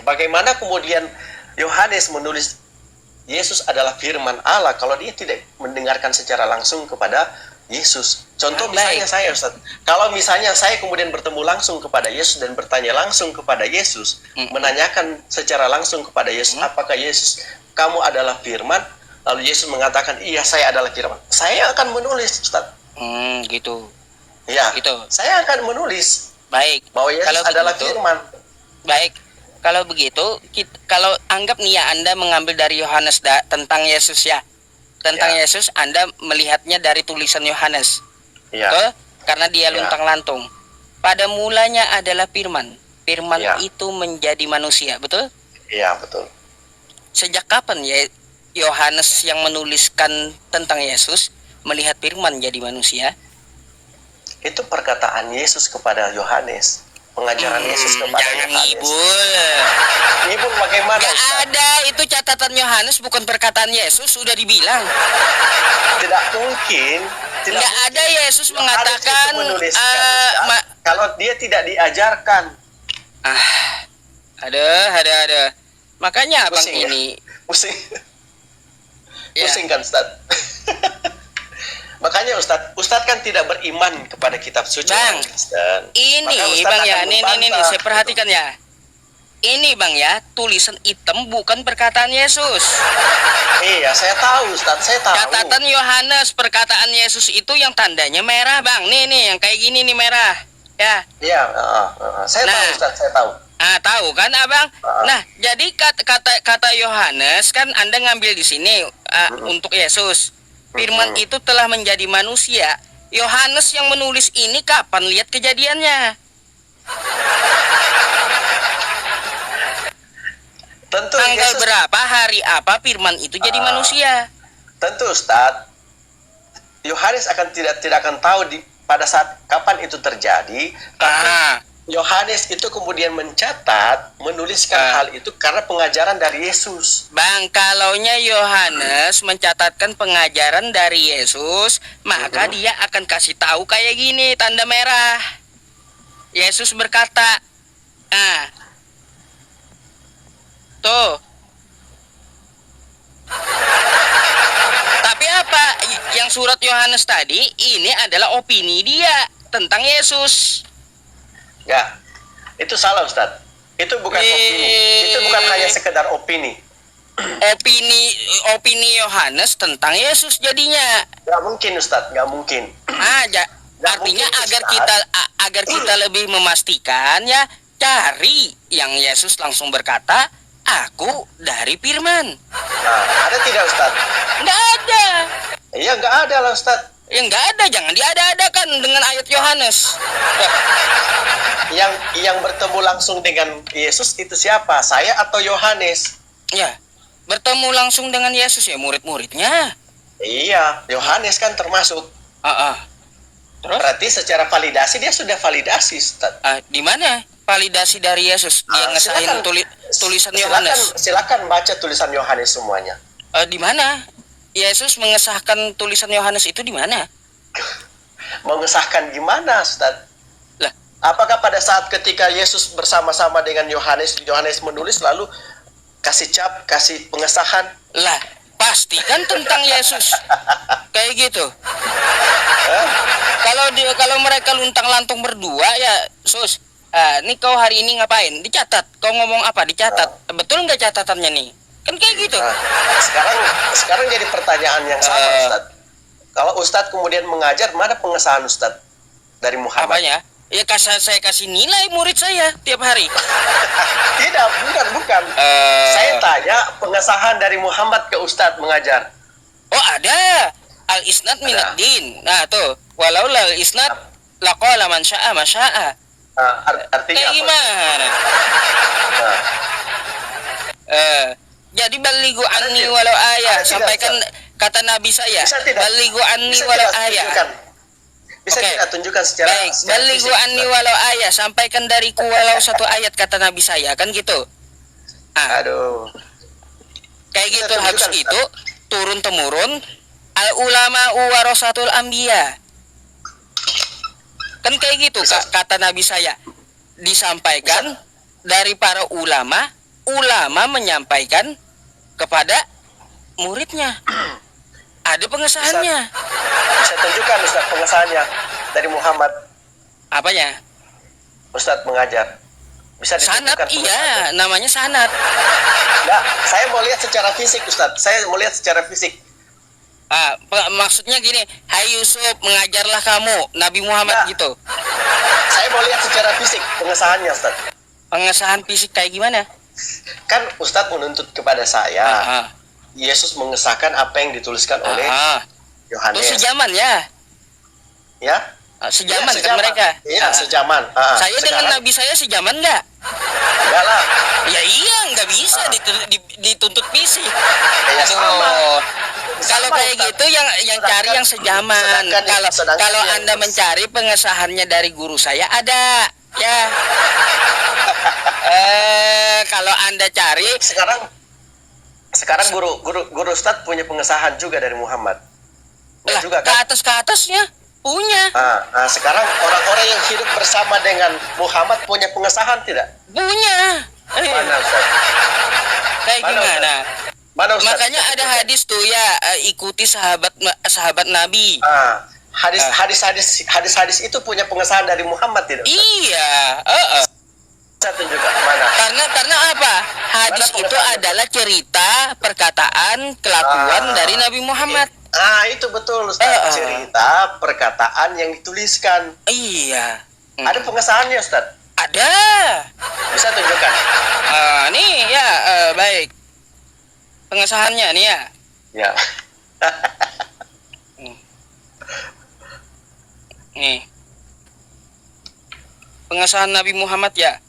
Speaker 1: Bagaimana kemudian Yohanes menulis Yesus adalah firman Allah kalau dia tidak mendengarkan secara langsung kepada Yesus. Contoh misalnya saya, Ustaz. Kalau misalnya saya kemudian bertemu langsung kepada Yesus dan bertanya langsung kepada Yesus, menanyakan secara langsung kepada Yesus, apakah Yesus, kamu adalah firman? Lalu Yesus mengatakan, iya saya adalah firman. Saya akan menulis, Ustaz.
Speaker 2: Gitu.
Speaker 1: Ya, gitu. Saya akan menulis.
Speaker 2: Baik.
Speaker 1: Bahwa Yesus
Speaker 2: kalau
Speaker 1: adalah
Speaker 2: begitu,
Speaker 1: firman.
Speaker 2: Baik. Kalau begitu, kalau anggap nih ya Anda mengambil dari Yohanes tentang Yesus ya. Tentang Yesus, Anda melihatnya dari tulisan Yohanes. Betul? Karena dia luntang-lantung. Pada mulanya adalah firman. Firman itu menjadi manusia, betul?
Speaker 1: Iya, betul.
Speaker 2: Sejak kapan ya Yohanes yang menuliskan tentang Yesus melihat firman jadi manusia?
Speaker 1: Itu perkataan Yesus kepada Yohanes. Pengajaran Yesus kepada Yohanes. Ngibul bagaimana?
Speaker 2: Gak ada, itu catatan Yohanes, bukan perkataan Yesus, sudah dibilang.
Speaker 1: Tidak mungkin.
Speaker 2: Tidak ada Yesus mengatakan
Speaker 1: kalau dia tidak diajarkan.
Speaker 2: Ada. Makanya abang
Speaker 1: pusing,
Speaker 2: ini
Speaker 1: pusing. Pusing kan, Ustaz? Makanya Ustaz kan tidak beriman kepada kitab suci.
Speaker 2: Bang, ini Bang ya, nih saya perhatikan ya. Ini Bang ya, tulisan hitam bukan perkataan Yesus.
Speaker 1: Iya, saya tahu Ustaz, saya tahu.
Speaker 2: Catatan Yohanes, perkataan Yesus itu yang tandanya merah Bang. Nih yang kayak gini nih merah. Ya.
Speaker 1: Iya, saya tahu Ustaz, saya tahu.
Speaker 2: Tahu kan Abang? Nah, jadi kata Yohanes kan Anda ngambil di sini untuk Yesus. Firman itu telah menjadi manusia. Yohanes yang menulis ini kapan lihat kejadiannya?
Speaker 1: Tentu
Speaker 2: tanggal Yesus, berapa, hari apa firman itu jadi manusia?
Speaker 1: Tentu Ustaz. Yohanes tidak akan tahu pada saat kapan itu terjadi. Tapi Yohanes itu kemudian menuliskan hal itu karena pengajaran dari Yesus.
Speaker 2: Bang, kalaunya Yohanes mencatatkan pengajaran dari Yesus, maka dia akan kasih tahu kayak gini, tanda merah. Yesus berkata, tuh. Tapi apa? Yang surat Yohanes tadi, ini adalah opini dia tentang Yesus.
Speaker 1: Ya, itu salah Ustaz. Itu bukan opini. Itu bukan hanya sekedar opini.
Speaker 2: Opini Yohanes tentang Yesus jadinya.
Speaker 1: Gak mungkin Ustaz, gak mungkin.
Speaker 2: Artinya mungkin, agar kita lebih memastikan ya, cari yang Yesus langsung berkata, aku dari firman.
Speaker 1: Ada tidak Ustaz?
Speaker 2: Nggak ada.
Speaker 1: Iya nggak ada lah Ustaz.
Speaker 2: Ya nggak ada, jangan diada-adakan dengan ayat Yohanes.
Speaker 1: Yang bertemu langsung dengan Yesus itu siapa? Saya atau Yohanes?
Speaker 2: Ya, bertemu langsung dengan Yesus ya murid-muridnya.
Speaker 1: Iya, Yohanes kan termasuk. Terus? Berarti secara validasi dia sudah validasi, Ustaz.
Speaker 2: Di mana validasi dari Yesus? Dia ngesahin tulisan Yohanes.
Speaker 1: Silakan baca tulisan Yohanes semuanya.
Speaker 2: Di mana? Yesus mengesahkan tulisan Yohanes itu di mana?
Speaker 1: Mengesahkan gimana, Ustaz?
Speaker 2: Lah,
Speaker 1: apakah pada saat ketika Yesus bersama-sama dengan Yohanes menulis lalu kasih pengesahan?
Speaker 2: Lah, pasti kan tentang Yesus. Kayak gitu. Kalau mereka luntang-lantung berdua ya, Sus. Nih kau hari ini ngapain? Dicatat. Kau ngomong apa? Dicatat. Betul nggak catatannya nih? Kan kayak gitu.
Speaker 1: Sekarang jadi pertanyaan yang sama, Ustaz. Kalau Ustaz kemudian mengajar, mana pengesahan Ustaz dari Muhammad?
Speaker 2: Apanya? Ya saya kasih nilai murid saya tiap hari.
Speaker 1: Tidak, bukan. Saya tanya pengesahan dari Muhammad ke Ustaz mengajar.
Speaker 2: Oh ada. Al-isnad minad din. Nah tuh, walau al-isnad laqala man syaa ma syaa.
Speaker 1: Artinya
Speaker 2: kayak gimana? Jadi balighu anni walau ayah, sampaikan kata Nabi saya. Balighu anni walau ayah.
Speaker 1: Bisa tidak tunjukkan secara
Speaker 2: baik, balighu anni walau ayah, sampaikan dariku walau satu ayat kata Nabi saya, kan gitu.
Speaker 1: Aduh.
Speaker 2: Kayak gitu habis itu turun temurun al ulama warasatul anbiya. Kan kayak gitu kata Nabi saya. Disampaikan dari para ulama menyampaikan kepada muridnya. Ada pengesahannya.
Speaker 1: Bisa tunjukkan Ustaz pengesahannya dari Muhammad.
Speaker 2: Apanya?
Speaker 1: Ustaz mengajar. Bisa
Speaker 2: sanad, iya, namanya sanad.
Speaker 1: Enggak, saya mau lihat secara fisik, Ustaz. Saya mau lihat secara fisik.
Speaker 2: Maksudnya gini, hai Yusuf, mengajarlah kamu, Nabi Muhammad gitu.
Speaker 1: Saya mau lihat secara fisik pengesahannya, Ustaz.
Speaker 2: Pengesahan fisik kayak gimana?
Speaker 1: Kan Ustaz menuntut kepada saya. Yesus mengesahkan apa yang dituliskan oleh Yohanes.
Speaker 2: Itu sejaman ya?
Speaker 1: Ya?
Speaker 2: Sejaman kan mereka?
Speaker 1: Iya, sejaman.
Speaker 2: Saya dengan Nabi saya sejaman nggak?
Speaker 1: Enggak lah.
Speaker 2: Ya iya, nggak bisa dituntut fisik.
Speaker 1: Ya sama.
Speaker 2: Kalau kayak gitu yang cari yang sejaman. Kalau Anda mencari pengesahannya dari guru saya ada, ya. Kalau Anda cari
Speaker 1: sekarang guru Ustadz punya pengesahan juga dari Muhammad.
Speaker 2: Lah, juga kan? Ke atasnya punya.
Speaker 1: Sekarang orang-orang yang hidup bersama dengan Muhammad punya pengesahan tidak?
Speaker 2: Punya.
Speaker 1: Mana Ustaz?
Speaker 2: Kayak gimana?
Speaker 1: Mana Ustaz?
Speaker 2: Makanya ada hadis tuh ya, ikuti sahabat Nabi.
Speaker 1: Hadis itu punya pengesahan dari Muhammad tidak?
Speaker 2: Iya.
Speaker 1: Saya tunjukkan mana?
Speaker 2: Karena apa? Hadis itu adalah cerita, perkataan, kelakuan dari Nabi Muhammad.
Speaker 1: Itu betul Ustaz. Cerita, perkataan yang dituliskan.
Speaker 2: Iya.
Speaker 1: Ada pengesahannya Ustaz?
Speaker 2: Ada.
Speaker 1: Bisa tunjukkan?
Speaker 2: Nih ya, baik. Pengesahannya nih ya.
Speaker 1: Ya.
Speaker 2: Nih. Pengesahan Nabi Muhammad ya.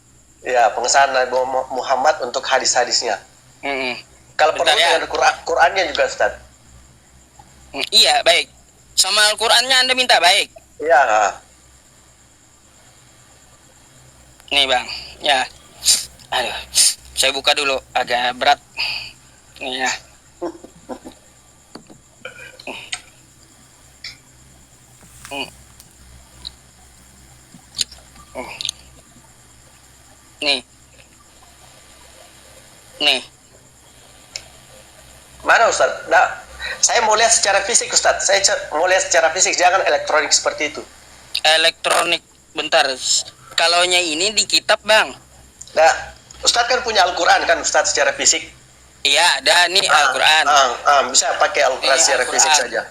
Speaker 1: Ya, pengesahan Nabi Muhammad untuk hadis-hadisnya. Kalau perlu ya, dengan Qurannya juga Ustaz.
Speaker 2: Iya, baik. Sama Al-Qur'annya Anda minta, baik?
Speaker 1: Iya.
Speaker 2: Nih, Bang. Ya. Aduh. Saya buka dulu, agak berat. Nih ya. Nih.
Speaker 1: Mana Ustaz? Saya mau lihat secara fisik Ustaz. Saya mau lihat secara fisik, jangan elektronik seperti itu.
Speaker 2: Elektronik, bentar. Kalaunya ini di kitab, Bang.
Speaker 1: Ustaz kan punya Al-Quran kan Ustaz secara fisik?
Speaker 2: Iya, ada nih Al-Quran.
Speaker 1: Bisa pakai Al-Quran secara fisik saja.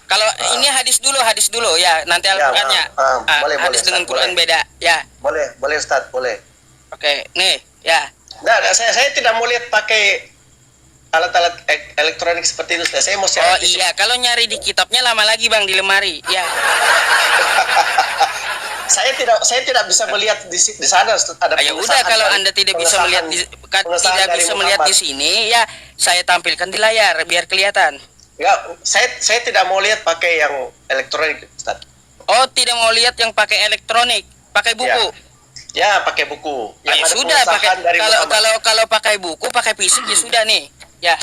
Speaker 2: Kalau ini hadis dulu ya, nanti Al-Qurannya.
Speaker 1: Boleh,
Speaker 2: hadis dengan Quran beda, ya.
Speaker 1: Boleh Ustaz, boleh.
Speaker 2: Oke, nih, ya.
Speaker 1: Saya tidak mau lihat pakai alat-alat elektronik seperti itu. Saya mau secara fisik.
Speaker 2: Iya, kalau nyari di kitabnya lama lagi Bang di lemari, ya.
Speaker 1: Saya tidak bisa melihat di sana ada.
Speaker 2: Ya udah, kalau Anda tidak bisa melihat di sini, ya saya tampilkan di layar biar kelihatan.
Speaker 1: Ya, saya tidak mau lihat pakai yang elektronik, Ustaz.
Speaker 2: Oh, tidak mau lihat yang pakai elektronik, pakai buku.
Speaker 1: Ya, pakai buku.
Speaker 2: Yang ada sudah pakai. Kalau pakai buku, pakai fisik ya sudah nih. Ya.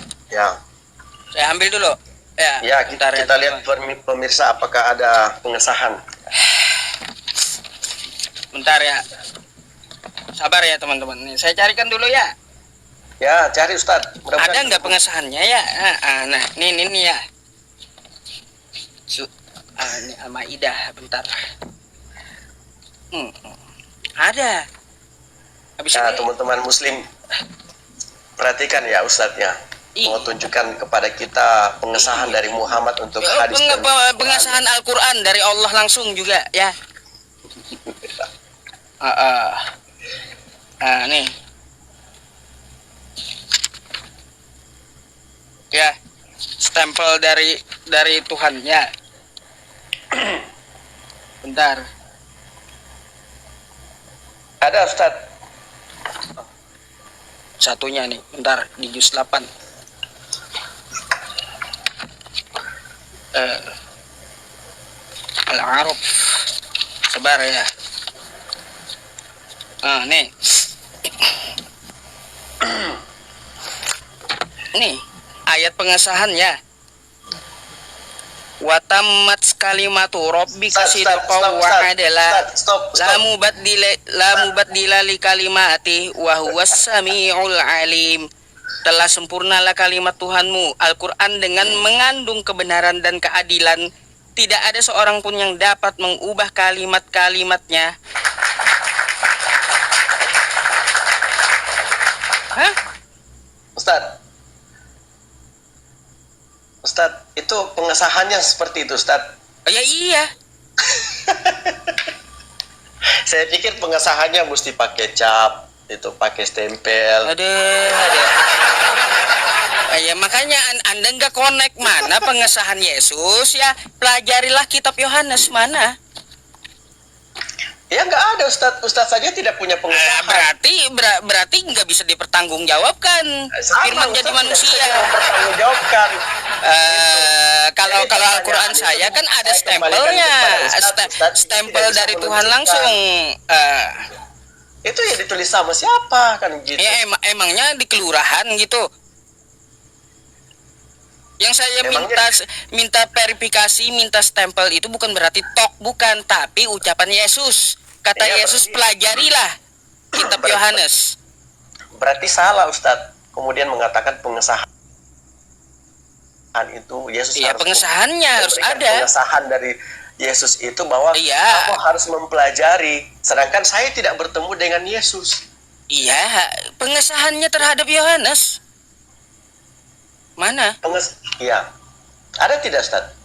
Speaker 2: Saya ambil dulu.
Speaker 1: Ya, kita lihat pemirsa apakah ada pengesahan.
Speaker 2: Bentar ya. Sabar ya teman-teman. Nih, saya carikan dulu ya.
Speaker 1: Ya, cari Ustaz.
Speaker 2: Ada nggak pengesahannya ya? Nah, ini ya. Ini Al-Maidah, bentar. Ada.
Speaker 1: Teman-teman Muslim, perhatikan ya Ustaz ya. Mau tunjukkan kepada kita pengesahan dari Muhammad untuk hadis.
Speaker 2: Pengesahan Al-Quran dari Allah langsung juga ya. Nih. Ya, stempel dari Tuhannya. Bentar.
Speaker 1: Ada Ustaz.
Speaker 2: Satunya nih, bentar, di juz 8. Al-Arab. Sabar ya. Nih. Nih, ayat pengesahannya. Wa tammat kalimatu rabbika sidqan wa adla. La mubaddila li kalimati wa huwas samiul alim. Telah sempurnalah kalimat Tuhanmu, Al-Quran, dengan mengandung kebenaran dan keadilan. Tidak ada seorang pun yang dapat mengubah kalimat-kalimatnya. Hah?
Speaker 1: Ustadz, itu pengesahannya seperti itu, Ustadz.
Speaker 2: Oh ya iya.
Speaker 1: Saya pikir pengesahannya mesti pakai cap, itu pakai stempel.
Speaker 2: Aduh. Ya makanya Anda nggak connect mana pengesahan Yesus ya. Pelajarilah kitab Yohanes mana.
Speaker 1: Ya nggak ada, Ustadz saja tidak punya pengesahan.
Speaker 2: Berarti nggak bisa dipertanggungjawabkan. Firman jadi manusia.
Speaker 1: Mempertanggungjawabkan.
Speaker 2: Kalau Al-Quran saya kan ada stempelnya, stempel dari Tuhan langsung.
Speaker 1: Itu ya ditulis sama siapa kan gitu?
Speaker 2: Ya emangnya di kelurahan gitu. Yang saya minta verifikasi, minta stempel itu bukan berarti bukan, tapi ucapan Yesus. Kata Yesus, pelajarilah kitab Yohanes.
Speaker 1: Berarti salah, Ustadz. Kemudian mengatakan pengesahan itu Yesus
Speaker 2: harus pengesahannya harus ada.
Speaker 1: Pengesahan dari Yesus itu bahwa kamu harus mempelajari. Sedangkan saya tidak bertemu dengan Yesus.
Speaker 2: Iya, pengesahannya terhadap Yohanes. Mana?
Speaker 1: Iya. Ada tidak, Ustaz?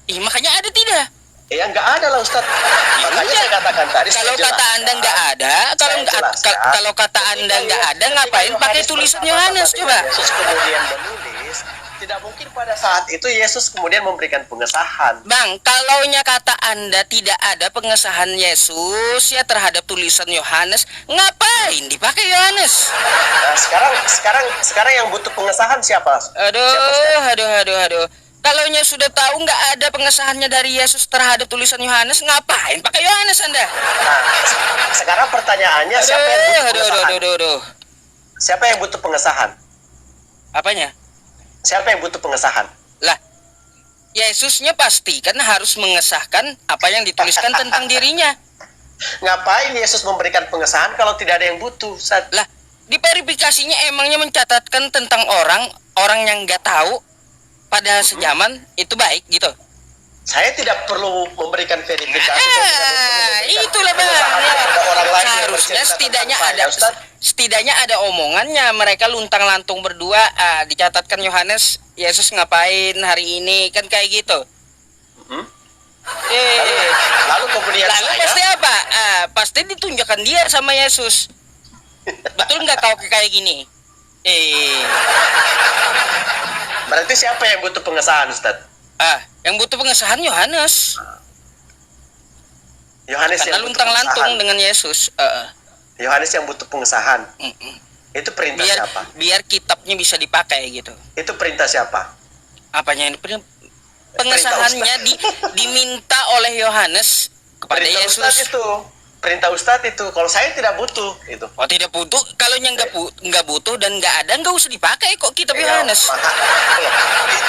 Speaker 2: Makanya ada tidak?
Speaker 1: Ya nggak ada lah, Ustaz. Makanya saya katakan tadi.
Speaker 2: Kalau kata Anda nggak ada, kalau kata Anda nggak ada, ngapain pakai tulisan Yohanes coba?
Speaker 1: Yesus kemudian menulis, tidak mungkin pada saat itu Yesus kemudian memberikan pengesahan.
Speaker 2: Bang, kalaunya kata Anda tidak ada pengesahan Yesus ya terhadap tulisan Yohanes, ngapain dipakai Yohanes?
Speaker 1: Nah, sekarang yang butuh pengesahan siapa?
Speaker 2: Aduh. Kalaunya sudah tahu nggak ada pengesahannya dari Yesus terhadap tulisan Yohanes, ngapain pakai Yohanes Anda?
Speaker 1: Nah, sekarang pertanyaannya siapa yang butuh pengesahan? Siapa yang butuh pengesahan?
Speaker 2: Apanya?
Speaker 1: Siapa yang butuh pengesahan?
Speaker 2: Lah, Yesusnya pasti kan harus mengesahkan apa yang dituliskan tentang dirinya.
Speaker 1: Ngapain Yesus memberikan pengesahan kalau tidak ada yang butuh?
Speaker 2: Lah, di verifikasinya emangnya mencatatkan tentang orang yang nggak tahu pada sejaman itu baik gitu.
Speaker 1: Saya tidak perlu memberikan verifikasi.
Speaker 2: Itulah Bang. Harusnya setidaknya ada omongannya. Mereka luntang-lantung berdua, dicatatkan Yohanes, Yesus ngapain hari ini, kan kayak gitu.
Speaker 1: Lalu kemudian
Speaker 2: pasti apa? Pasti ditunjukkan dia sama Yesus. Betul nggak kau kayak gini?
Speaker 1: Berarti siapa yang butuh pengesahan, Ustaz?
Speaker 2: Yang butuh pengesahan Yohanes.
Speaker 1: Karena
Speaker 2: luntang-lantung dengan Yesus.
Speaker 1: Yohanes yang butuh pengesahan. Itu perintah siapa?
Speaker 2: Biar kitabnya bisa dipakai gitu.
Speaker 1: Itu perintah siapa?
Speaker 2: Apanya ini? Pengesahannya diminta oleh Yohanes kepada
Speaker 1: perintah
Speaker 2: Yesus.
Speaker 1: Ustadz itu. Perintah Ustadz itu. Kalau saya tidak butuh itu.
Speaker 2: Oh, tidak butuh. Kalau yang nggak butuh dan nggak ada, nggak usah dipakai kok kitab Yohanes.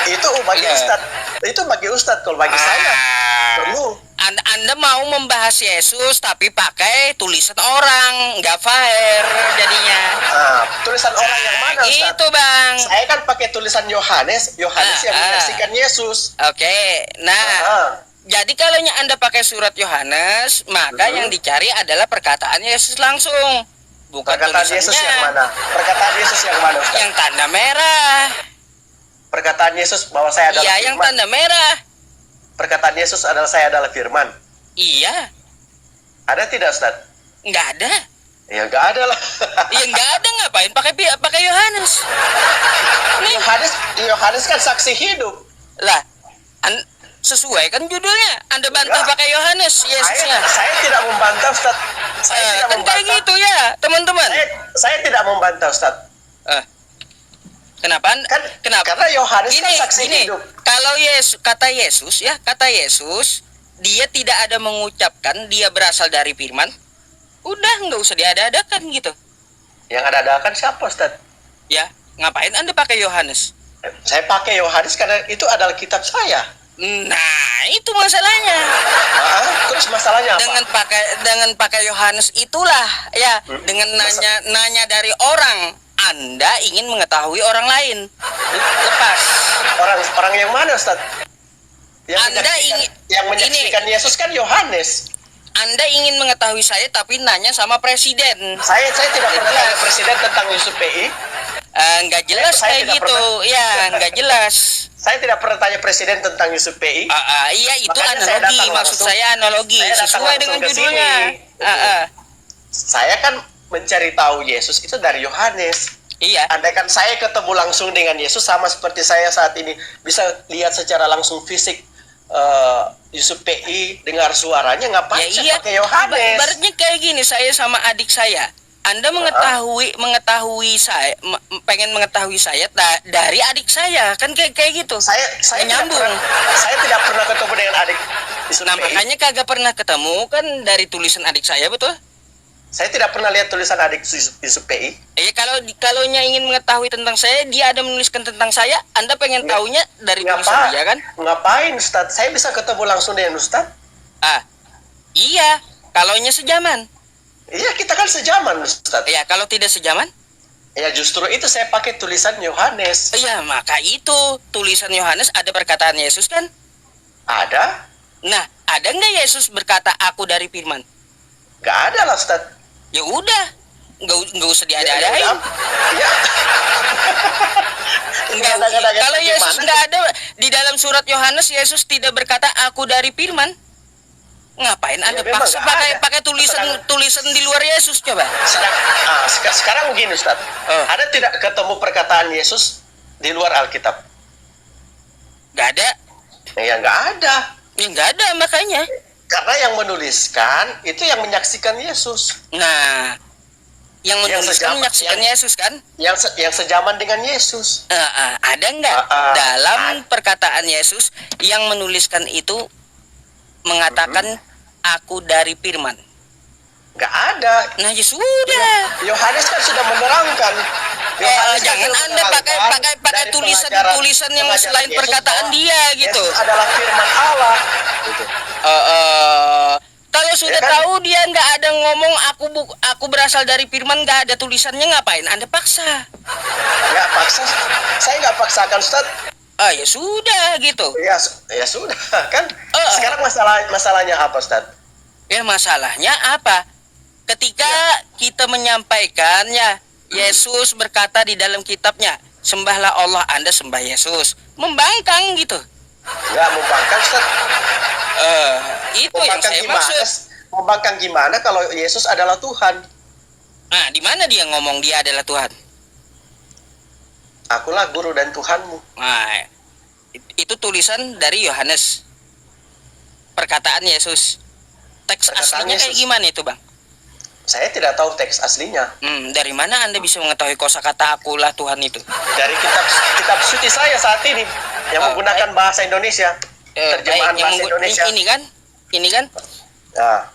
Speaker 1: Itu bagi Ustadz. Itu bagi Ustadz. Kalau bagi saya perlu.
Speaker 2: Anda mau membahas Yesus tapi pakai tulisan orang, nggak fair jadinya.
Speaker 1: Tulisan orang yang mana, Ustadz?
Speaker 2: Itu Bang.
Speaker 1: Saya kan pakai tulisan Yohanes yang menyaksikan Yesus.
Speaker 2: Oke. Nah. Jadi kalau Anda pakai surat Yohanes, maka yang dicari adalah perkataan Yesus langsung. Bukan
Speaker 1: perkataan Yesus yang mana? Perkataan Yesus yang mana, Ustaz?
Speaker 2: Yang tanda merah.
Speaker 1: Perkataan Yesus bahwa saya adalah
Speaker 2: firman. Yang tanda merah.
Speaker 1: Perkataan Yesus adalah saya adalah firman.
Speaker 2: Iya.
Speaker 1: Ada tidak, Ustaz?
Speaker 2: Nggak ada.
Speaker 1: Ya nggak ada lah.
Speaker 2: Ya nggak ada, ngapain pakai Yohanes?
Speaker 1: Yohanes kan saksi hidup.
Speaker 2: Lah, sesuai kan judulnya. Anda bantah pakai Yohanes Yesusnya.
Speaker 1: Saya tidak membantah, Ustaz. Saya tidak membantah.
Speaker 2: Kayak gitu ya, teman-teman.
Speaker 1: Saya tidak membantah, Ustaz.
Speaker 2: Kenapa?
Speaker 1: Kenapa? Karena Yohanes kan saksi hidup.
Speaker 2: Kalau kata Yesus, dia tidak ada mengucapkan dia berasal dari firman. Udah, nggak usah diada-adakan gitu.
Speaker 1: Yang ada-adakan siapa, Ustaz?
Speaker 2: Ya, ngapain Anda pakai Yohanes?
Speaker 1: Saya pakai Yohanes karena itu adalah kitab saya.
Speaker 2: Nah, itu masalahnya.
Speaker 1: Terus masalahnya apa?
Speaker 2: Dengan pakai Yohanes itulah ya, dengan nanya dari orang Anda ingin mengetahui orang lain. Lepas.
Speaker 1: Orang yang mana, Ustaz? Yang menyaksikan
Speaker 2: ini,
Speaker 1: Yesus kan Yohanes.
Speaker 2: Anda ingin mengetahui saya tapi nanya sama presiden.
Speaker 1: Saya tidak pernah tanya presiden tentang Yusuf PI.
Speaker 2: Nggak jelas kayak gitu. Ya, nggak jelas.
Speaker 1: Saya tidak pernah tanya presiden tentang Yusuf PI.
Speaker 2: Iya, itu makanya analogi. Maksud saya analogi. Sesuai dengan judulnya.
Speaker 1: Saya kan mencari tahu Yesus itu dari Yohanes.
Speaker 2: Iya.
Speaker 1: Andaikan saya ketemu langsung dengan Yesus sama seperti saya saat ini bisa lihat secara langsung fisik Yusuf PI, dengar suaranya, ngapain
Speaker 2: ya,
Speaker 1: saya pakai Yohanes?
Speaker 2: Ibaratnya kayak gini, saya sama adik saya. Anda mengetahui saya, pengen mengetahui saya dari adik saya, kan kayak gitu.
Speaker 1: Saya
Speaker 2: nyambung.
Speaker 1: Saya tidak pernah ketemu dengan adik Yusuf PI.
Speaker 2: Makanya kagak pernah ketemu kan dari tulisan adik saya, betul?
Speaker 1: Saya tidak pernah lihat tulisan adik Yusuf PI.
Speaker 2: Kalau ingin mengetahui tentang saya, dia ada menuliskan tentang saya. Anda pengen tahunya dari tulisan dia kan?
Speaker 1: Ngapain, Ustaz? Saya bisa ketemu langsung dengan Ustaz?
Speaker 2: Iya. Kalaunya sejaman.
Speaker 1: Iya, kita kan sejaman, Ustaz.
Speaker 2: Iya, kalau tidak sejaman?
Speaker 1: Ya, justru itu saya pakai tulisan Yohanes.
Speaker 2: Iya, maka itu tulisan Yohanes ada perkataan Yesus kan?
Speaker 1: Ada.
Speaker 2: Nah, ada nggak Yesus berkata, "Aku dari firman"?
Speaker 1: Nggak ada lah, Ustaz.
Speaker 2: Ya udah, nggak usah diada-adain.
Speaker 1: Ya.
Speaker 2: Kalau Yesus nggak ada di dalam surat Yohanes, Yesus tidak berkata aku dari firman. Ngapain Anda paksa pakai tulisan di luar Yesus coba?
Speaker 1: Sekarang begini, Ustaz. Ada tidak ketemu perkataan Yesus di luar Alkitab?
Speaker 2: Nggak ada.
Speaker 1: Ya nggak ada.
Speaker 2: Ya nggak ada makanya.
Speaker 1: Karena yang menuliskan itu yang menyaksikan Yesus.
Speaker 2: Nah, yang menuliskan menyaksikan Yesus kan?
Speaker 1: Yang sejaman dengan Yesus.
Speaker 2: Ada nggak dalam perkataan Yesus yang menuliskan itu mengatakan aku dari firman?
Speaker 1: Nggak ada.
Speaker 2: Nah, ya sudah.
Speaker 1: Yohanes kan sudah menerangkan.
Speaker 2: Jangan Anda pakai tulisan yang selain Yesus, perkataan dia gitu.
Speaker 1: Yesus adalah firman Allah. Gitu.
Speaker 2: Kalau sudah tahu dia nggak ada ngomong aku berasal dari firman, nggak ada tulisannya, ngapain Anda paksa?
Speaker 1: Nggak paksa. Saya nggak paksakan, Ustaz.
Speaker 2: Ya sudah gitu.
Speaker 1: Ya sudah kan. Sekarang masalahnya apa, Ustaz?
Speaker 2: Ya masalahnya apa? Ketika kita menyampaikannya, Yesus berkata di dalam kitabnya, sembahlah Allah, Anda sembah Yesus. Membangkang gitu.
Speaker 1: Ya, membangkang, Ustaz.
Speaker 2: Itu yang saya maksud.
Speaker 1: Membangkang gimana kalau Yesus adalah Tuhan?
Speaker 2: Nah, di mana dia ngomong dia adalah Tuhan?
Speaker 1: Akulah guru dan Tuhanmu.
Speaker 2: Nah, itu tulisan dari Yohanes. Perkataan Yesus. Teks aslinya kayak gimana itu, Bang?
Speaker 1: Saya tidak tahu teks aslinya.
Speaker 2: Dari mana Anda bisa mengetahui kosakata akulah Tuhan itu?
Speaker 1: Dari kitab suci saya saat ini yang menggunakan bahasa Indonesia. Terjemahan bahasa Indonesia.
Speaker 2: Ini kan?
Speaker 1: Ya.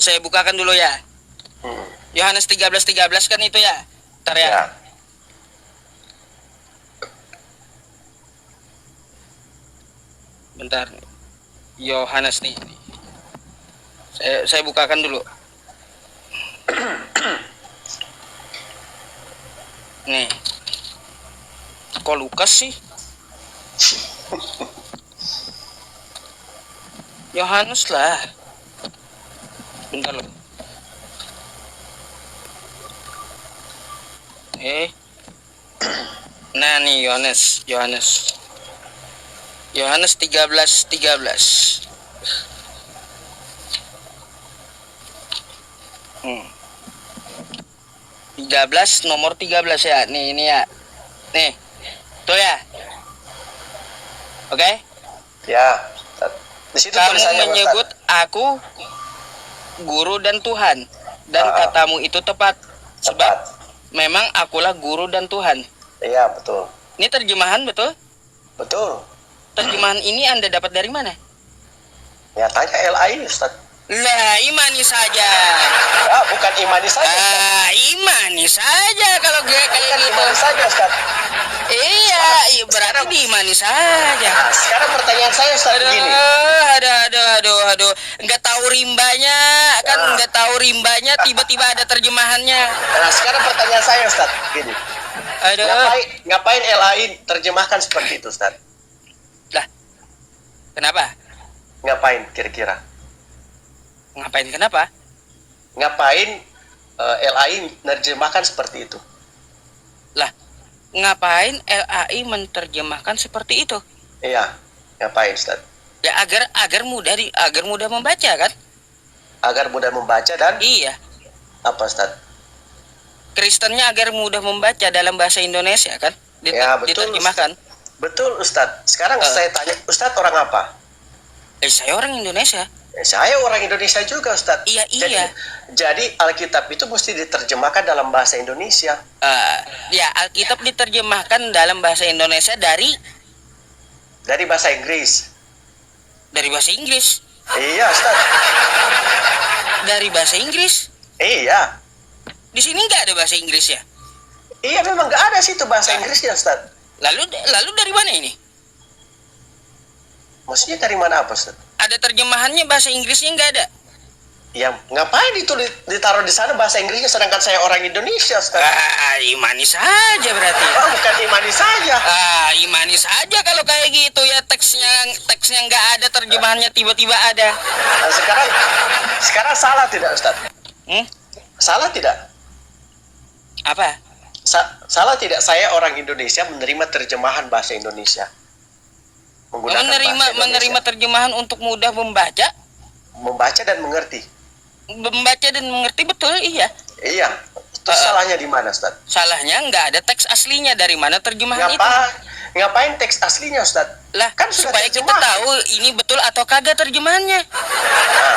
Speaker 2: Saya bukakan dulu ya. Yohanes 13:13 kan itu ya? Bentar ya. Bentar. Yohanes nih. Saya bukakan dulu. Nih. Kok Lukas sih? Yohanes lah. Bentar loh. Nah nih Yohanes 13:13. 13 nomor 13 ya. Nih ini ya. Nih. Tuh ya. Oke?
Speaker 1: Ya. Di situ
Speaker 2: kamu menyebut aku guru dan Tuhan, dan katamu itu tepat. Sebab memang akulah guru dan Tuhan.
Speaker 1: Iya, betul.
Speaker 2: Ini terjemahan betul?
Speaker 1: Betul.
Speaker 2: Terjemahan ini Anda dapat dari mana?
Speaker 1: Ya, tanya LAI, Ustaz.
Speaker 2: Lah, imani saja.
Speaker 1: Bukan imani saja.
Speaker 2: Imani saja kalau kayak gitu.
Speaker 1: Imani saja, Ustaz.
Speaker 2: Iya, berarti diimani saja.
Speaker 1: Sekarang pertanyaan saya Ustaz begini.
Speaker 2: Aduh. Enggak tahu rimbanya kan nggak tahu rimbanya, tiba-tiba ada terjemahannya.
Speaker 1: Nah, sekarang pertanyaan saya, Ustaz, gini.
Speaker 2: Aduh.
Speaker 1: Ngapain LAI terjemahkan seperti itu, Ustaz?
Speaker 2: Lah, kenapa?
Speaker 1: Ngapain kira-kira?
Speaker 2: Ngapain kenapa?
Speaker 1: Ngapain LAI menerjemahkan seperti itu?
Speaker 2: Lah, ngapain LAI menerjemahkan seperti itu?
Speaker 1: Iya, ngapain, Ustaz?
Speaker 2: Ya agar mudah membaca kan?
Speaker 1: Agar mudah membaca dan
Speaker 2: Iya.
Speaker 1: apa, Ustaz?
Speaker 2: Kristennya agar mudah membaca dalam bahasa Indonesia kan?
Speaker 1: Ya, betul.
Speaker 2: Diterjemahkan.
Speaker 1: Betul, Ustaz. Sekarang saya tanya, Ustaz orang apa?
Speaker 2: Saya orang Indonesia.
Speaker 1: Saya orang Indonesia juga, Ustaz.
Speaker 2: Iya.
Speaker 1: Jadi Alkitab itu mesti diterjemahkan dalam bahasa Indonesia.
Speaker 2: Ya, Alkitab diterjemahkan dalam bahasa Indonesia dari
Speaker 1: bahasa Inggris.
Speaker 2: Dari bahasa Inggris.
Speaker 1: Iya, Ustaz.
Speaker 2: Dari bahasa Inggris.
Speaker 1: Iya.
Speaker 2: Di sini nggak ada bahasa Inggris ya?
Speaker 1: Iya, memang nggak ada situ bahasa Inggrisnya, Ustaz.
Speaker 2: Lalu dari mana ini?
Speaker 1: Maksudnya dari mana apa, Ustaz?
Speaker 2: Ada terjemahannya bahasa Inggrisnya nggak ada?
Speaker 1: Ya, ngapain itu ditaruh di sana bahasa Inggrisnya sedangkan saya orang Indonesia, Ustaz?
Speaker 2: Imani saja berarti.
Speaker 1: Oh, bukan imani saja.
Speaker 2: Imani saja kalau kayak gitu ya, teksnya nggak ada, terjemahannya tiba-tiba ada.
Speaker 1: Nah, sekarang salah tidak, Ustaz? Salah tidak?
Speaker 2: Apa?
Speaker 1: Salah tidak saya orang Indonesia menerima terjemahan bahasa Indonesia?
Speaker 2: Menerima terjemahan untuk mudah membaca
Speaker 1: dan mengerti.
Speaker 2: Membaca dan mengerti, betul, iya.
Speaker 1: Iya. Terus salahnya di mana, Ustaz?
Speaker 2: Salahnya nggak ada teks aslinya, dari mana terjemahan itu?
Speaker 1: Ngapain teks aslinya, Ustaz?
Speaker 2: Lah, kan supaya kita tahu ini betul atau kagak terjemahannya.
Speaker 1: Nah,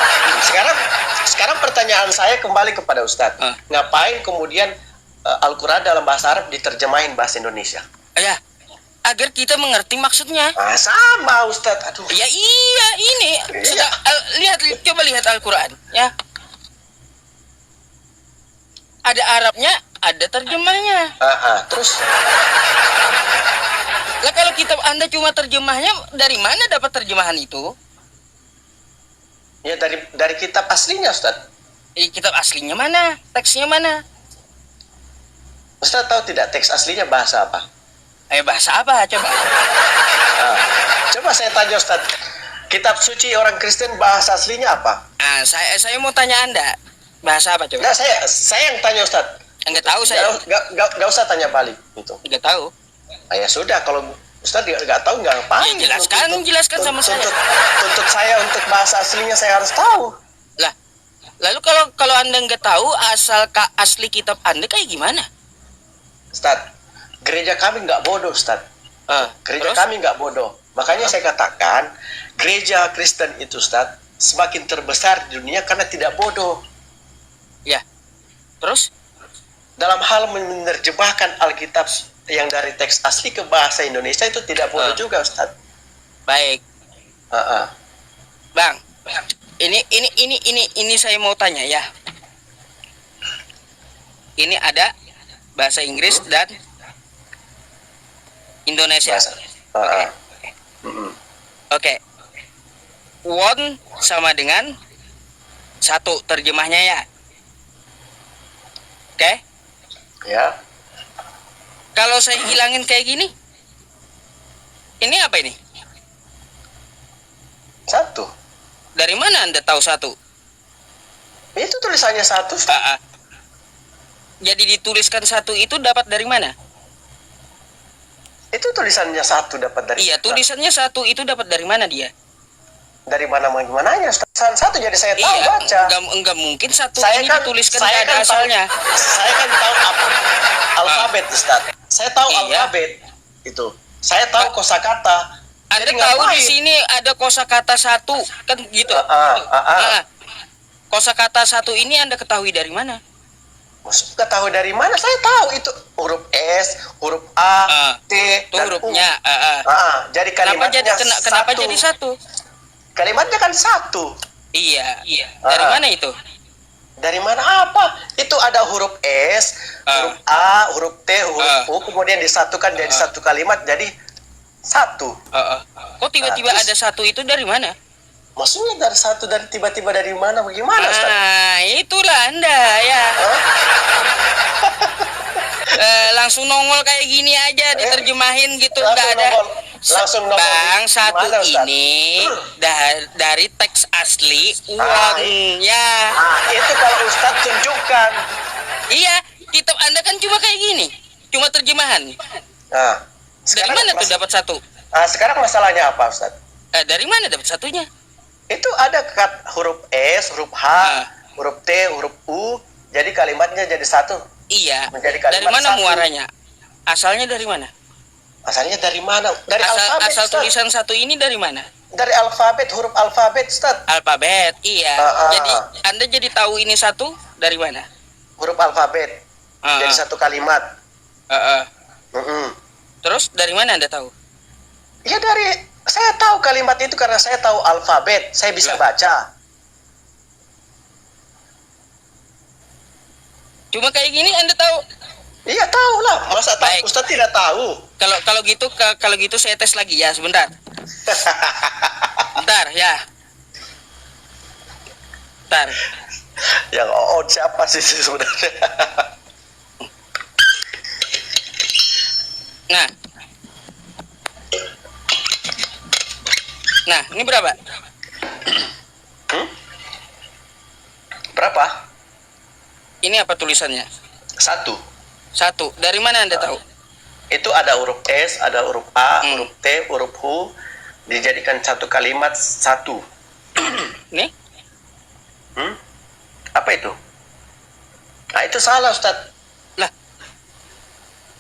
Speaker 1: sekarang pertanyaan saya kembali kepada Ustaz. Ngapain kemudian Al-Quran dalam bahasa Arab diterjemahin bahasa Indonesia?
Speaker 2: Ya, agar kita mengerti maksudnya.
Speaker 1: Sama, Ustaz. Aduh.
Speaker 2: Ya iya, ini.
Speaker 1: Iya.
Speaker 2: Coba lihat Al-Quran, ya. Ada Arabnya, ada terjemahnya.
Speaker 1: Terus?
Speaker 2: Lah kalau kitab Anda cuma terjemahnya, dari mana dapat terjemahan itu?
Speaker 1: Ya dari kitab aslinya, Ustaz.
Speaker 2: Kitab aslinya mana? Teksnya mana?
Speaker 1: Ustaz tahu tidak teks aslinya bahasa apa?
Speaker 2: Bahasa apa? Coba.
Speaker 1: Coba saya tanya, Ustaz. Kitab suci orang Kristen bahasa aslinya apa?
Speaker 2: Saya mau tanya Anda. Bahasa apa coba?
Speaker 1: Nah, saya yang tanya, Ustaz.
Speaker 2: Enggak tahu saya.
Speaker 1: Nggak usah tanya balik itu.
Speaker 2: Enggak tahu.
Speaker 1: Ya sudah, kalau Ustaz nggak tahu nggak ngapain.
Speaker 2: Ya, jelaskan sama saya.
Speaker 1: Tuntut saya untuk bahasa aslinya saya harus tahu.
Speaker 2: Lah, lalu kalau Anda nggak tahu asli kitab Anda kayak gimana?
Speaker 1: Ustaz, gereja kami nggak bodoh, Ustaz. Gereja kami nggak bodoh. Makanya saya katakan gereja Kristen itu, Ustaz, semakin terbesar di dunia karena tidak bodoh.
Speaker 2: Ya. Terus?
Speaker 1: Dalam hal menerjemahkan Alkitab yang dari teks asli ke bahasa Indonesia itu tidak bodoh juga, Ustaz.
Speaker 2: Baik. Bang, ini saya mau tanya ya. Ini ada bahasa Inggris dan Indonesia. Oke. One sama dengan satu terjemahnya ya. Oke?
Speaker 1: Ya.
Speaker 2: Kalau saya hilangin kayak gini, ini apa ini?
Speaker 1: Satu.
Speaker 2: Dari mana Anda tahu satu?
Speaker 1: Itu tulisannya satu, Ustaz.
Speaker 2: Jadi dituliskan satu itu dapat dari mana?
Speaker 1: Itu tulisannya satu dapat dari.
Speaker 2: Iya, tulisannya satu itu dapat dari mana dia?
Speaker 1: Dari mana-mananya, Ustaz. Satu jadi saya tahu baca.
Speaker 2: Enggak mungkin satu ini dituliskan ada asalnya.
Speaker 1: Saya kan tahu alfabet, Ustaz. Saya tahu alfabet itu. Saya tahu kosakata.
Speaker 2: Anda tahu di sini ada kosakata satu kan gitu. Kosakata satu ini Anda ketahui dari mana?
Speaker 1: Maksud ketahui dari mana? Saya tahu itu huruf S, huruf A, T,
Speaker 2: itu dan hurufnya.
Speaker 1: Jadi kalimatnya
Speaker 2: kenapa jadi satu?
Speaker 1: Kalimatnya kan satu.
Speaker 2: Iya. Dari mana itu?
Speaker 1: Dari mana apa? Itu ada huruf S, huruf A, huruf T, huruf U, kemudian disatukan jadi satu kalimat, jadi satu.
Speaker 2: Kok tiba-tiba ada satu itu dari mana?
Speaker 1: Maksudnya dari satu, dari tiba-tiba dari mana, bagaimana Ustaz?
Speaker 2: Nah, itulah Anda ya. Langsung nongol kayak gini aja diterjemahin gitu, nggak ada.
Speaker 1: Langsung nongol.
Speaker 2: Bang, satu ini dari teks asli uang ya.
Speaker 1: Itu kalau Ustaz tunjukkan.
Speaker 2: Iya, kitab Anda kan cuma kayak gini, cuma terjemahan. Dari mana tuh dapat satu?
Speaker 1: Sekarang masalahnya apa Ustaz?
Speaker 2: Dari mana dapat satunya?
Speaker 1: Itu ada huruf S, huruf H, huruf T, huruf U, jadi kalimatnya jadi satu.
Speaker 2: Iya. Dari mana muaranya? Asalnya dari mana?
Speaker 1: Asalnya dari mana? Dari alfabet.
Speaker 2: Asal tulisan satu ini dari mana?
Speaker 1: Dari alfabet, huruf alfabet, Ustaz.
Speaker 2: Alfabet, iya. Jadi Anda jadi tahu ini satu dari mana?
Speaker 1: Huruf alfabet. Jadi satu kalimat.
Speaker 2: Terus dari mana Anda tahu?
Speaker 1: Ya saya tahu kalimat itu karena saya tahu alfabet, saya bisa baca.
Speaker 2: Cuma kayak gini Anda tahu?
Speaker 1: Iya tahu lah, masa tahu Ustaz tidak tahu?
Speaker 2: Kalau gitu saya tes lagi ya, sebentar. Bentar ya. Bentar.
Speaker 1: Yang siapa sih sebenarnya?
Speaker 2: Nah, ini berapa?
Speaker 1: Berapa?
Speaker 2: Ini apa tulisannya?
Speaker 1: Satu.
Speaker 2: Dari mana Anda tahu?
Speaker 1: Itu ada huruf S, ada huruf A, huruf T, huruf U, dijadikan satu kalimat satu.
Speaker 2: Nih?
Speaker 1: Apa itu? Nah, itu salah, Ustaz.
Speaker 2: Lah,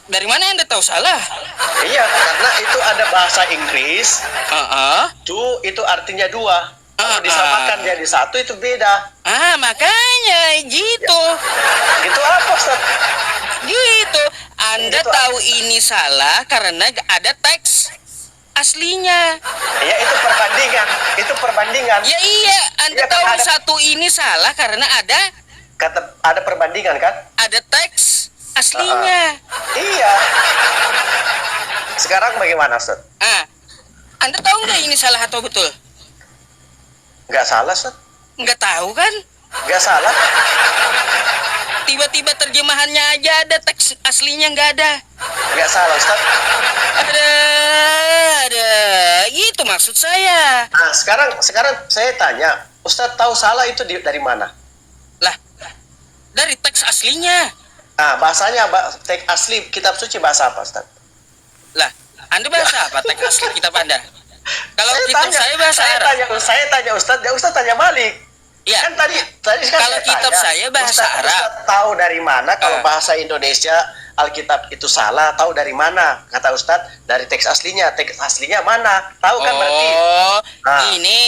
Speaker 2: dari mana Anda tahu salah?
Speaker 1: Iya, karena itu ada bahasa Inggris. Itu artinya dua. Kalau disamakan jadi satu itu beda.
Speaker 2: Makanya gitu.
Speaker 1: Gitu apa, Ustaz?
Speaker 2: Gitu. Anda tahu ini salah karena ada teks aslinya.
Speaker 1: Ya, itu perbandingan.
Speaker 2: Ya iya, Anda tahu satu ini salah karena ada
Speaker 1: perbandingan kan?
Speaker 2: Ada teks aslinya.
Speaker 1: Iya. Sekarang bagaimana, Ustaz?
Speaker 2: Anda tahu nggak ini salah atau betul?
Speaker 1: Nggak salah, Ustaz.
Speaker 2: Nggak tahu kan?
Speaker 1: Nggak salah.
Speaker 2: Tiba-tiba terjemahannya aja ada, teks aslinya nggak ada.
Speaker 1: Nggak salah, Ustaz.
Speaker 2: Ada. Itu maksud saya.
Speaker 1: Sekarang saya tanya, Ustaz tahu salah itu dari mana?
Speaker 2: Lah, dari teks aslinya.
Speaker 1: Bahasanya teks asli kitab suci bahasa apa, Ustaz?
Speaker 2: Lah, Anda bahasa apa teks asli kitab Anda? Kalau kitab saya bahasa Arab.
Speaker 1: Saya tanya Ustaz, Ustaz tanya balik.
Speaker 2: Ya.
Speaker 1: Kan tadi
Speaker 2: kalau kitab saya bahasa Arab.
Speaker 1: Ustaz tahu dari mana kalau bahasa Indonesia Alkitab itu salah? Tahu dari mana? Kata Ustaz, dari teks aslinya. Teks aslinya mana? Tahu kan berarti?
Speaker 2: Ini.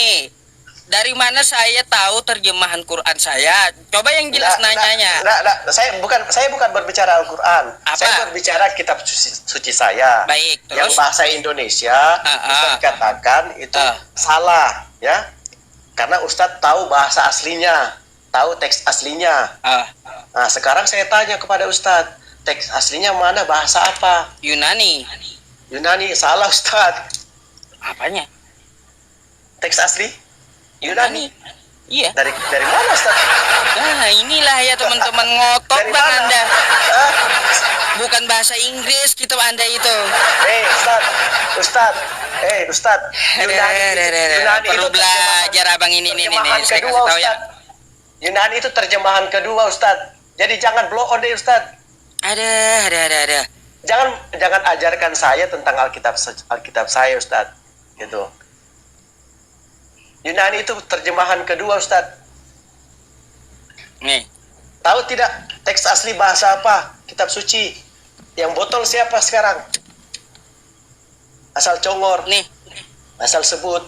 Speaker 2: Dari mana saya tahu terjemahan Quran saya? Coba yang jelas nanyanya.
Speaker 1: Saya bukan berbicara Al-Quran. Saya berbicara kitab suci saya.
Speaker 2: Baik, terus?
Speaker 1: Yang bahasa Indonesia Ustaz katakan itu salah, ya. Karena Ustadz tahu bahasa aslinya, tahu teks aslinya. Nah, sekarang saya tanya kepada Ustadz, teks aslinya mana, bahasa apa?
Speaker 2: Yunani.
Speaker 1: Yunani, salah Ustadz.
Speaker 2: Apanya?
Speaker 1: Teks asli? Yunani.
Speaker 2: Iya.
Speaker 1: Dari mana, Ustadz?
Speaker 2: Nah, inilah ya teman-teman, ngotot Bang Anda. Bukan bahasa Inggris kitab Anda itu.
Speaker 1: Ustadz. Yunani
Speaker 2: perlu
Speaker 1: itu
Speaker 2: belajar Abang ini saya kasih tahu ya.
Speaker 1: Yunani itu terjemahan kedua, Ustadz. Jadi jangan blow on deh, Ustadz.
Speaker 2: Ada.
Speaker 1: Jangan ajarkan saya tentang Alkitab saya, Ustadz. Gitu. Yunani itu terjemahan kedua, Ustadz.
Speaker 2: Nih.
Speaker 1: Tahu tidak teks asli bahasa apa? Kitab suci. Yang botol siapa sekarang? Asal congor.
Speaker 2: Nih.
Speaker 1: Asal sebut.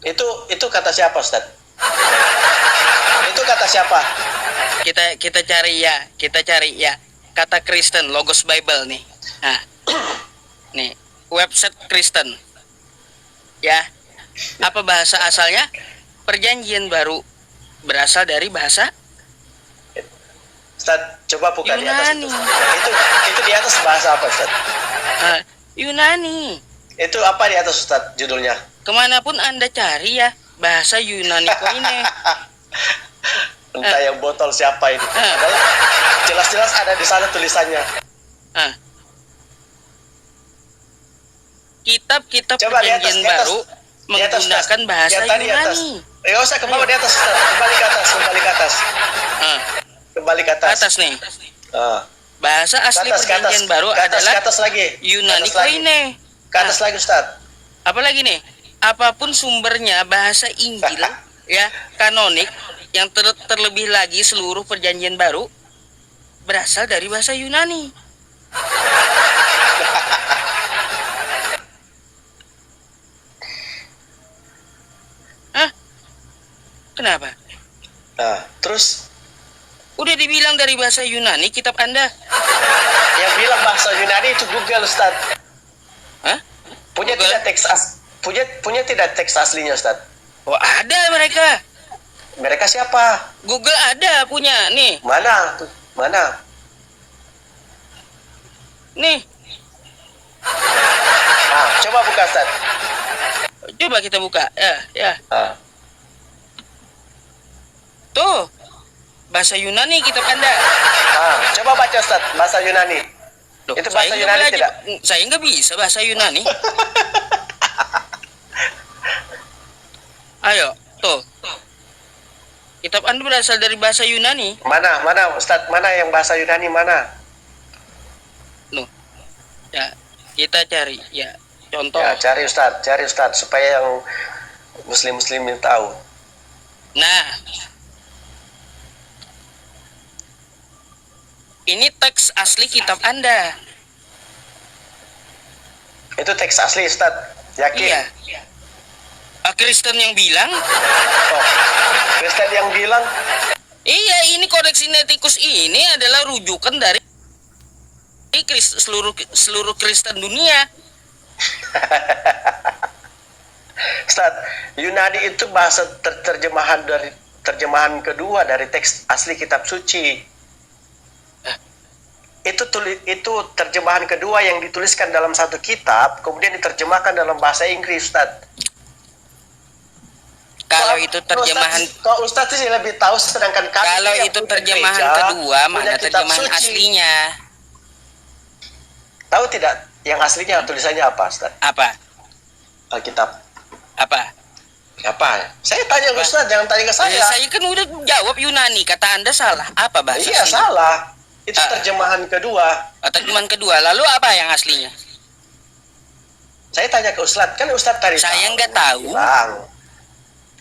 Speaker 1: Itu kata siapa, Ustaz? Itu kata siapa?
Speaker 2: Kita cari ya. Kata Kristen, Logos Bible nih. Nah. Nih, website Kristen. Ya. Apa bahasa asalnya? Perjanjian Baru berasal dari bahasa
Speaker 1: Ustaz, coba buka
Speaker 2: Yunani.
Speaker 1: Di atas. Itu di atas bahasa apa, Ustaz?
Speaker 2: Yunani.
Speaker 1: Itu apa di atas Ustaz judulnya?
Speaker 2: Kemanapun Anda cari ya, bahasa Yunani Koine.
Speaker 1: Entah yang botol siapa ini. Jelas-jelas ada di sana tulisannya.
Speaker 2: Kitab-kitab Perjanjian Baru menggunakan bahasa Yunani.
Speaker 1: Enggak usah ke bawah, di atas Ustaz. Kembali ke atas. Kembali ke atas.
Speaker 2: Atas nih. Bahasa asli Perjanjian Baru adalah Yunani Koine.
Speaker 1: Ke atas lagi Ustaz.
Speaker 2: Apalagi nih? Apapun sumbernya, bahasa Injil ya, kanonik yang terlebih lagi seluruh Perjanjian Baru berasal dari bahasa Yunani. Kenapa?
Speaker 1: Terus
Speaker 2: udah dibilang dari bahasa Yunani kitab Anda.
Speaker 1: Yang bilang bahasa Yunani itu Google Ustaz. Punya
Speaker 2: Google?
Speaker 1: tidak teks aslinya Ustaz?
Speaker 2: Oh, ada mereka.
Speaker 1: Mereka siapa?
Speaker 2: Google ada punya nih.
Speaker 1: Mana?
Speaker 2: Nih.
Speaker 1: Coba buka Ustaz.
Speaker 2: Coba kita buka. Ya. Tuh. Bahasa Yunani kitab Anda.
Speaker 1: Coba baca Ustaz, bahasa Yunani.
Speaker 2: Loh,
Speaker 1: itu bahasa Yunani tidak?
Speaker 2: Saya nggak bisa bahasa Yunani. Ayo, tuh. Kitab Anda berasal dari bahasa Yunani.
Speaker 1: Mana Ustaz? Mana yang bahasa Yunani mana?
Speaker 2: Loh. Ya, kita cari ya. Contoh.
Speaker 1: Ya, cari Ustaz supaya yang muslim tahu.
Speaker 2: Nah, ini teks asli kitab Anda.
Speaker 1: Itu teks asli Ustaz. Yakin?
Speaker 2: Iya. Kristen yang bilang?
Speaker 1: Kristen yang bilang?
Speaker 2: Iya, ini Kodeks Sinaiticus ini adalah rujukan dari seluruh Kristen dunia.
Speaker 1: Ustaz, Yunani itu bahasa terjemahan kedua dari teks asli kitab suci. Itu terjemahan kedua yang dituliskan dalam satu kitab, kemudian diterjemahkan dalam bahasa Inggris, Ustaz.
Speaker 2: Kalau itu terjemahan,
Speaker 1: kalau Ustaz sih lebih tahu, sedangkan kami
Speaker 2: kalau itu terjemahan kedua, mana terjemahan aslinya?
Speaker 1: Tahu tidak yang aslinya tulisannya apa, Ustaz?
Speaker 2: Apa?
Speaker 1: Alkitab.
Speaker 2: Apa?
Speaker 1: Saya tanya ke Ustaz, jangan tanya ke saya.
Speaker 2: Saya kan udah jawab Yunani, kata Anda salah. Apa bahasa
Speaker 1: Iya,
Speaker 2: aslinya?
Speaker 1: salah. Itu terjemahan kedua.
Speaker 2: Terjemahan kedua, lalu apa yang aslinya?
Speaker 1: Saya tanya ke Ustaz, kan Ustaz tadi
Speaker 2: saya nggak tahu.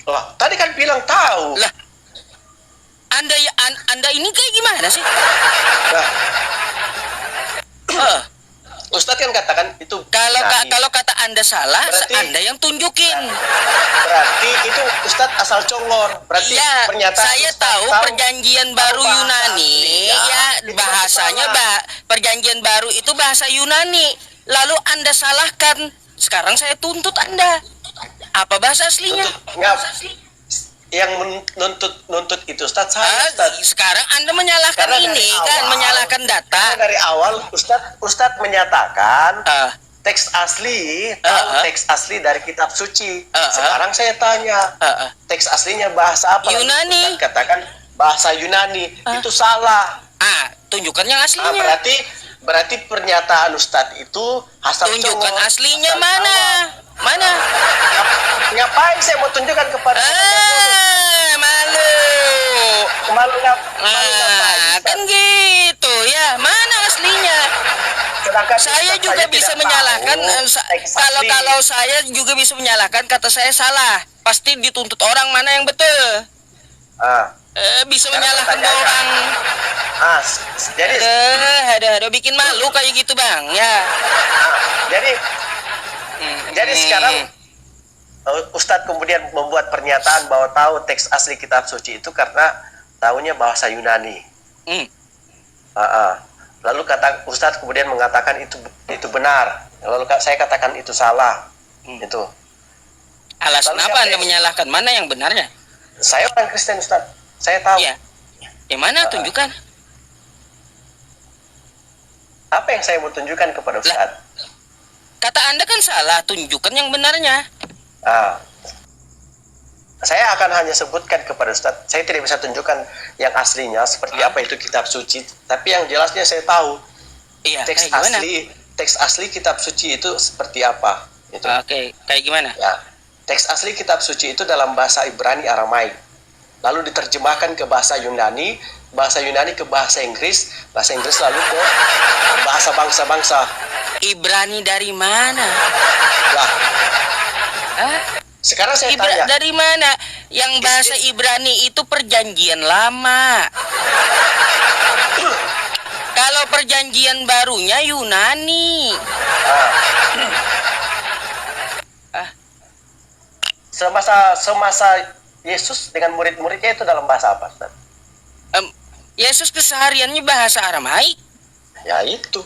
Speaker 1: Loh, tadi kan bilang tahu.
Speaker 2: Lah, Anda ini kayak gimana sih?
Speaker 1: Ustaz kan katakan itu.
Speaker 2: Kalau kata Anda salah, berarti Anda yang tunjukin.
Speaker 1: Berarti itu Ustaz asal congor. Berarti
Speaker 2: iya,
Speaker 1: pernyataan
Speaker 2: saya tahu Perjanjian Baru Yunani, ya bahasanya Perjanjian Baru itu bahasa Yunani. Lalu Anda salahkan. Sekarang saya tuntut Anda. Apa bahasa aslinya?
Speaker 1: Yang nuntut itu Ustaz saya, Ustaz.
Speaker 2: Sekarang Anda menyalahkan menyalahkan data.
Speaker 1: Dari awal Ustaz menyatakan teks asli, teks asli dari kitab suci. Sekarang saya tanya, teks aslinya bahasa apa?
Speaker 2: Yunani.
Speaker 1: Ustaz katakan bahasa Yunani. Itu salah.
Speaker 2: Tunjukkan yang aslinya.
Speaker 1: Berarti pernyataan Ustaz itu asal
Speaker 2: tunjukkan aslinya mana? Mana?
Speaker 1: Ngapain saya mau tunjukkan kepada malu ngapain?
Speaker 2: Kan gitu ya. Mana aslinya? Saya juga bisa menyalahkan. Kalau saya juga bisa menyalahkan, kata saya salah, pasti dituntut orang mana yang betul. Bisa menyalahkan orang.
Speaker 1: Jadi
Speaker 2: ada bikin malu kayak gitu, Bang. Ya.
Speaker 1: Jadi sekarang Ustadz kemudian membuat pernyataan bahwa tahu teks asli kitab suci itu karena tahunya bahasa Yunani. Lalu Ustadz kemudian mengatakan itu benar. Lalu saya katakan itu salah. Itu.
Speaker 2: Alasan apa Anda menyalahkan? Mana yang benarnya?
Speaker 1: Saya orang Kristen, Ustadz. Saya tahu.
Speaker 2: Iya. Yang mana? Tunjukkan.
Speaker 1: Apa yang saya mau tunjukkan kepada Ustadz?
Speaker 2: kata Anda kan salah, tunjukkan yang benarnya.
Speaker 1: Saya akan hanya sebutkan kepada Ustadz, saya tidak bisa tunjukkan yang aslinya seperti apa itu kitab suci, tapi yang jelasnya saya tahu.
Speaker 2: Iya,
Speaker 1: teks asli kitab suci itu seperti apa.
Speaker 2: Oke, kayak gimana?
Speaker 1: Ya, teks asli kitab suci itu dalam bahasa Ibrani Aramaik, lalu diterjemahkan ke bahasa Yunani ke bahasa Inggris lalu ke bahasa bangsa-bangsa.
Speaker 2: Ibrani dari mana?
Speaker 1: Lah, sekarang saya tanya.
Speaker 2: Dari mana? Yang bahasa Ibrani itu perjanjian lama. Kalau perjanjian barunya Yunani.
Speaker 1: Semasa Yesus dengan murid-muridnya itu dalam bahasa apa, Ustaz?
Speaker 2: Yesus kesehariannya bahasa Aramaik.
Speaker 1: Ya itu.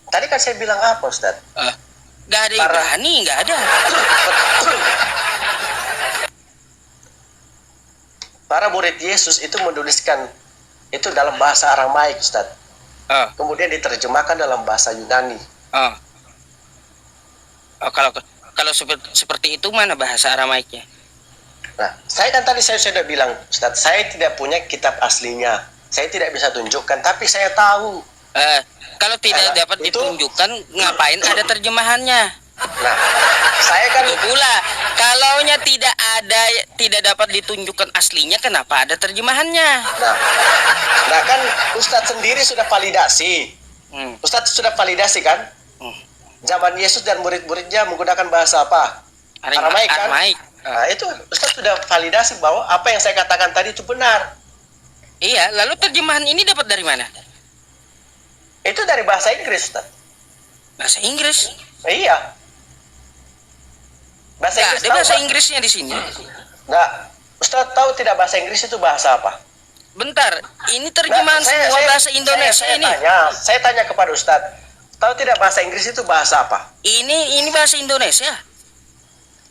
Speaker 1: Tadi kan saya bilang apa, Ustaz?
Speaker 2: Gak ada Ibrani, gak ada.
Speaker 1: Para murid Yesus itu menuliskan itu dalam bahasa Aramaik, Ustaz. Kemudian diterjemahkan dalam bahasa Yunani.
Speaker 2: Kalau seperti itu mana bahasa Aramaiknya?
Speaker 1: Nah, saya kan tadi saya sudah bilang, Ustaz, saya tidak punya kitab aslinya. Saya tidak bisa tunjukkan, tapi saya tahu.
Speaker 2: Kalau tidak dapat ditunjukkan, ngapain ada terjemahannya?
Speaker 1: Nah, saya kan
Speaker 2: pula kalaunya tidak dapat ditunjukkan aslinya, kenapa ada terjemahannya?
Speaker 1: Nah kan Ustadz sendiri sudah validasi. Ustadz sudah validasi kan? Zaman Yesus dan murid-muridnya menggunakan bahasa apa? Aramaik kan? Nah, itu Ustadz sudah validasi bahwa apa yang saya katakan tadi itu benar.
Speaker 2: Iya, lalu terjemahan ini dapat dari mana?
Speaker 1: Itu dari bahasa Inggris, Ustadz.
Speaker 2: Bahasa Inggris?
Speaker 1: Iya.
Speaker 2: Bahasa Inggrisnya di sini.
Speaker 1: Nah, Ustadz tahu tidak bahasa Inggris itu bahasa apa?
Speaker 2: Bentar, ini terjemahan semua bahasa Indonesia ini.
Speaker 1: Saya tanya kepada Ustadz, tahu tidak bahasa Inggris itu bahasa apa?
Speaker 2: Ini bahasa Indonesia.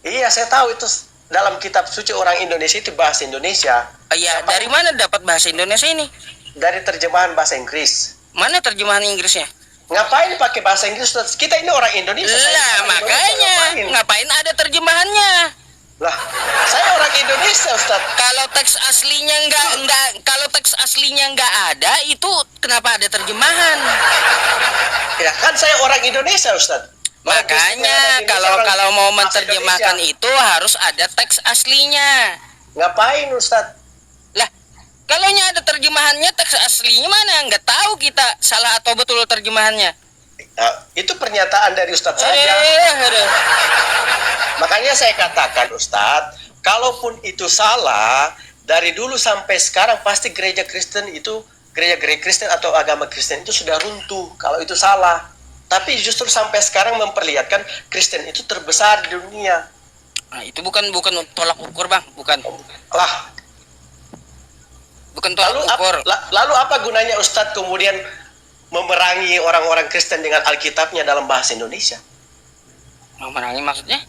Speaker 1: Iya, saya tahu itu dalam kitab suci orang Indonesia itu bahasa Indonesia.
Speaker 2: Iya, dari mana dapat bahasa Indonesia ini?
Speaker 1: Dari terjemahan bahasa Inggris.
Speaker 2: Mana terjemahan Inggrisnya?
Speaker 1: Ngapain pakai bahasa Inggris? Kita ini orang Indonesia.
Speaker 2: Lah, makanya ngapain ada terjemahannya?
Speaker 1: Lah, saya orang Indonesia, Ustaz.
Speaker 2: Kalau teks aslinya nggak ada, itu kenapa ada terjemahan?
Speaker 1: Ya kan saya orang Indonesia, Ustaz.
Speaker 2: Makanya kalau mau menerjemahkan itu harus ada teks aslinya.
Speaker 1: Ngapain, Ustaz?
Speaker 2: Lah, kalaunya ada terjemahannya, teks aslinya mana? Nggak tahu kita salah atau betul terjemahannya.
Speaker 1: Itu pernyataan dari Ustaz saja. Makanya saya katakan, Ustaz, kalaupun itu salah, dari dulu sampai sekarang pasti gereja Kristen atau agama Kristen itu sudah runtuh kalau itu salah. Tapi justru sampai sekarang memperlihatkan Kristen itu terbesar di dunia.
Speaker 2: Nah, itu bukan tolak ukur, Bang, bukan.
Speaker 1: Lah.
Speaker 2: Bukan tolak ukur.
Speaker 1: Lalu apa gunanya Ustadz kemudian memerangi orang-orang Kristen dengan Alkitabnya dalam bahasa Indonesia?
Speaker 2: Memerangi maksudnya?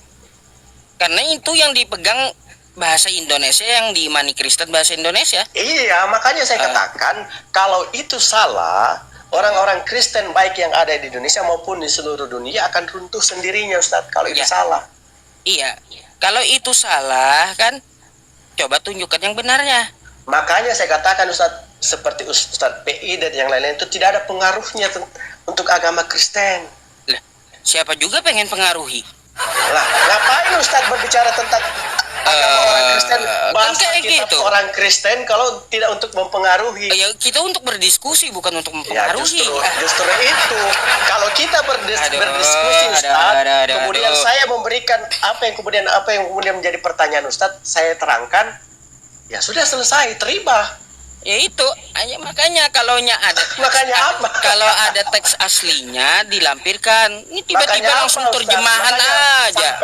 Speaker 2: Karena itu yang dipegang bahasa Indonesia, yang diimani Kristen bahasa Indonesia.
Speaker 1: Iya, makanya saya katakan kalau itu salah, orang-orang Kristen baik yang ada di Indonesia maupun di seluruh dunia akan runtuh sendirinya, Ustadz, kalau itu salah.
Speaker 2: Iya, kalau itu salah kan, coba tunjukkan yang benarnya.
Speaker 1: Makanya saya katakan, Ustadz, seperti Ustadz PI dan yang lain-lain itu tidak ada pengaruhnya untuk agama Kristen.
Speaker 2: Lah, siapa juga pengen pengaruhi?
Speaker 1: Lah, ngapain Ustadz berbicara tentang agama orang Kristen, bahasa
Speaker 2: kan
Speaker 1: kitab gitu. Orang Kristen kalau tidak untuk mempengaruhi.
Speaker 2: Ya, kita untuk berdiskusi, bukan untuk mempengaruhi.
Speaker 1: Ya, justru itu. Kalau kita berdiskusi, Ustadz, kemudian saya memberikan apa yang kemudian menjadi pertanyaan Ustadz, saya terangkan, ya sudah selesai, terima.
Speaker 2: Ya itu, makanya kalau ada teks aslinya dilampirkan, ini tiba-tiba langsung terjemahan aja,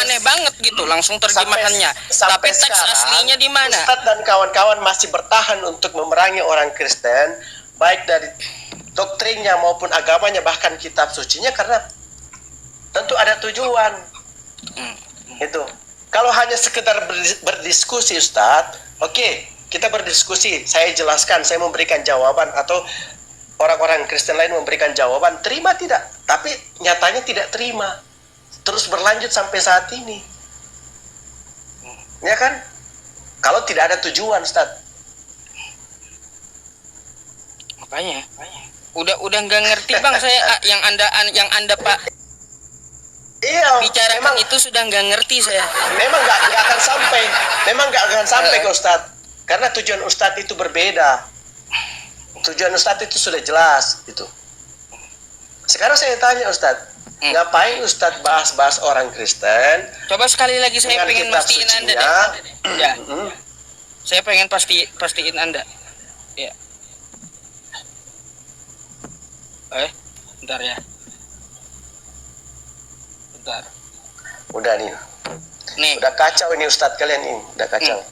Speaker 2: aneh banget gitu, langsung terjemahannya. Tapi teks aslinya di mana?
Speaker 1: Ustadz dan kawan-kawan masih bertahan untuk memerangi orang Kristen, baik dari doktrinnya maupun agamanya, bahkan kitab sucinya, karena tentu ada tujuan. Itu. Kalau hanya sekedar berdiskusi, Ustadz, oke. Kita berdiskusi, saya jelaskan, saya memberikan jawaban, atau orang-orang Kristen lain memberikan jawaban, terima tidak? Tapi nyatanya tidak terima. Terus berlanjut sampai saat ini. Ya kan? Kalau tidak ada tujuan, Ustaz.
Speaker 2: Makanya. Udah nggak ngerti Bang saya yang anda Pak.
Speaker 1: Iya,
Speaker 2: bicarakan
Speaker 1: memang,
Speaker 2: itu sudah nggak ngerti saya.
Speaker 1: Memang nggak akan sampai. Memang nggak akan sampai ke Ustaz. Karena tujuan Ustaz itu berbeda. Tujuan Ustaz itu sudah jelas gitu. Sekarang saya tanya Ustaz, ngapain Ustaz bahas-bahas orang Kristen?
Speaker 2: Coba sekali lagi saya pengen pastiin Anda deh. Ya. Saya pengen pastiin Anda. Ya. Bentar ya. Bentar.
Speaker 1: Udah nih. Udah kacau ini Ustaz kalian ini, udah kacau.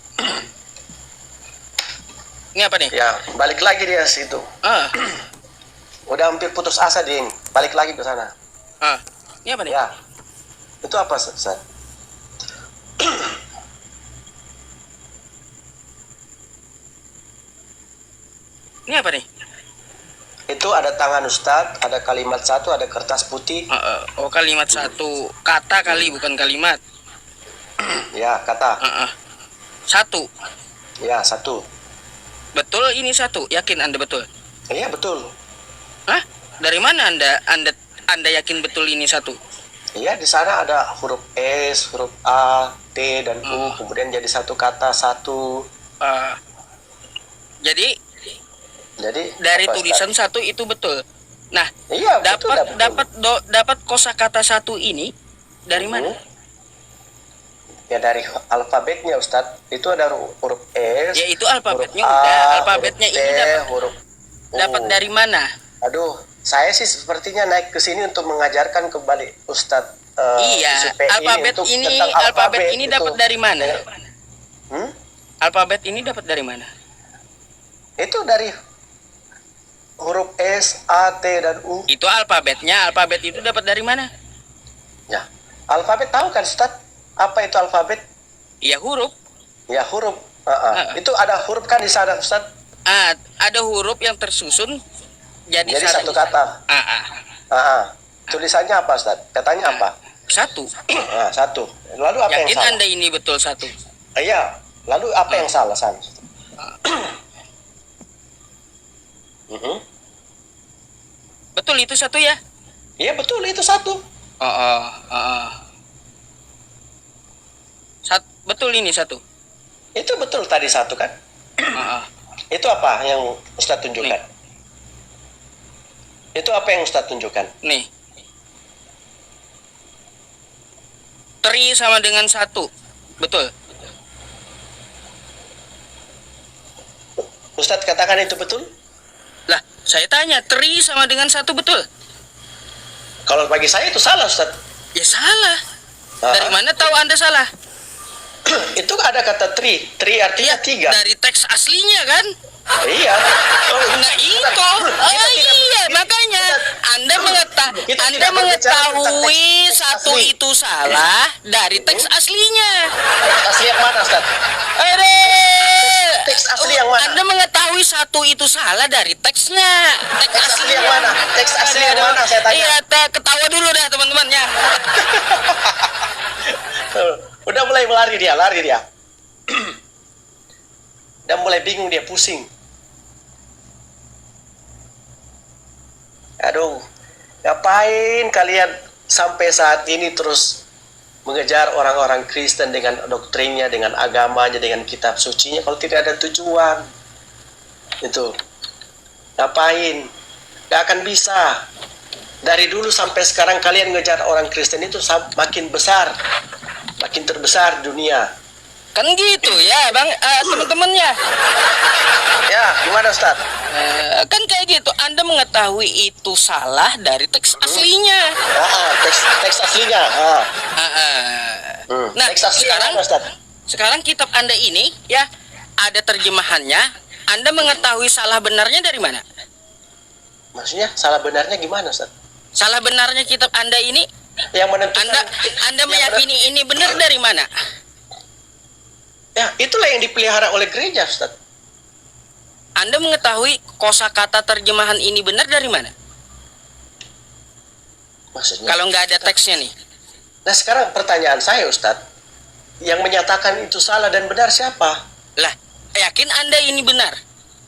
Speaker 2: Ini apa nih?
Speaker 1: Ya, balik lagi dia situ. Udah hampir putus asa dia ini. Balik lagi ke sana.
Speaker 2: Ini apa nih?
Speaker 1: Ya. Itu apa, Ustaz?
Speaker 2: Ini apa nih?
Speaker 1: Itu ada tangan Ustaz, ada kalimat satu, ada kertas putih.
Speaker 2: Kalimat satu. Kata kali, bukan kalimat.
Speaker 1: Ya, kata.
Speaker 2: Satu.
Speaker 1: Ya, satu.
Speaker 2: Betul ini satu? Yakin Anda betul?
Speaker 1: Iya, betul.
Speaker 2: Hah? Dari mana Anda yakin betul ini satu?
Speaker 1: Iya, di sana ada huruf S, huruf A, T, dan U. Kemudian jadi satu kata, satu.
Speaker 2: Jadi dari
Speaker 1: apa,
Speaker 2: tulisan
Speaker 1: Ustaz?
Speaker 2: satu itu betul. Nah,
Speaker 1: iya,
Speaker 2: dapat kosakata satu ini dari mana?
Speaker 1: Ya dari alfabetnya Ustadz. Itu ada huruf S.
Speaker 2: Ya itu alfabetnya udah. Alfabetnya
Speaker 1: huruf T,
Speaker 2: ini
Speaker 1: huruf U.
Speaker 2: dapat dari mana?
Speaker 1: Aduh, saya sih sepertinya naik ke sini untuk mengajarkan kembali Ustadz.
Speaker 2: Iya, alfabet ini dapat dari mana? Alfabet ini dapat dari mana?
Speaker 1: Itu dari huruf S, A, T, dan U.
Speaker 2: Itu alfabetnya. Alfabet itu dapat dari mana?
Speaker 1: Ya, alfabet tahu kan Ustadz? Apa itu alfabet?
Speaker 2: Ya huruf.
Speaker 1: Ya huruf. Itu ada huruf kan di sana Ustadz?
Speaker 2: Ada huruf yang tersusun jadi
Speaker 1: satu kata. Tulisannya apa Ustadz? Katanya apa?
Speaker 2: Satu.
Speaker 1: Satu. Lalu apa yang salah?
Speaker 2: Anda ini betul satu?
Speaker 1: Iya. Lalu apa yang salah San?
Speaker 2: Betul itu satu ya?
Speaker 1: Iya betul itu satu.
Speaker 2: Betul ini satu.
Speaker 1: Itu betul tadi satu kan? Itu apa yang Ustadz tunjukkan? Nih. Itu apa yang Ustadz tunjukkan?
Speaker 2: Nih. Tri sama dengan satu. Betul.
Speaker 1: Ustadz katakan itu betul?
Speaker 2: Lah, saya tanya, tri sama dengan satu betul?
Speaker 1: Kalau bagi saya itu salah Ustadz.
Speaker 2: Ya salah. Dari mana tahu Anda salah?
Speaker 1: Itu ada kata tri artinya tiga.
Speaker 2: Dari teks aslinya kan?
Speaker 1: Iya.
Speaker 2: Nah itu, iya makanya Anda mengetahui satu itu salah dari teks aslinya.
Speaker 1: Teks asli yang mana Ustaz? Teks asli yang mana?
Speaker 2: Anda mengetahui satu itu salah dari teksnya.
Speaker 1: Teks asli yang mana? Teks asli yang mana saya tanya?
Speaker 2: Iya, ketawa dulu dah teman-teman ya.
Speaker 1: Udah mulai lari dia. Udah mulai bingung dia, pusing. Aduh, ngapain kalian sampai saat ini terus mengejar orang-orang Kristen dengan doktrinnya, dengan agamanya, dengan kitab sucinya kalau tidak ada tujuan? Itu. Ngapain? Gak akan bisa. Dari dulu sampai sekarang kalian ngejar orang Kristen itu makin besar. Makin terbesar dunia.
Speaker 2: Kan gitu ya bang, teman-temannya.
Speaker 1: Ya, gimana Ustaz?
Speaker 2: Kan kayak gitu, Anda mengetahui itu salah dari teks aslinya.
Speaker 1: Teks aslinya.
Speaker 2: Nah, sekarang kitab Anda ini ya ada terjemahannya. Anda mengetahui salah benarnya dari mana?
Speaker 1: Maksudnya salah benarnya gimana Ustaz?
Speaker 2: Salah benarnya kitab Anda ini
Speaker 1: yang menentukan
Speaker 2: Anda meyakini ini benar dari mana?
Speaker 1: Ya, itulah yang dipelihara oleh gereja, Ustaz.
Speaker 2: Anda mengetahui kosakata terjemahan ini benar dari mana?
Speaker 1: Maksudnya?
Speaker 2: Kalau nggak ada teksnya nih.
Speaker 1: Nah sekarang pertanyaan saya Ustadz, yang menyatakan itu salah dan benar siapa?
Speaker 2: Lah, yakin Anda ini benar?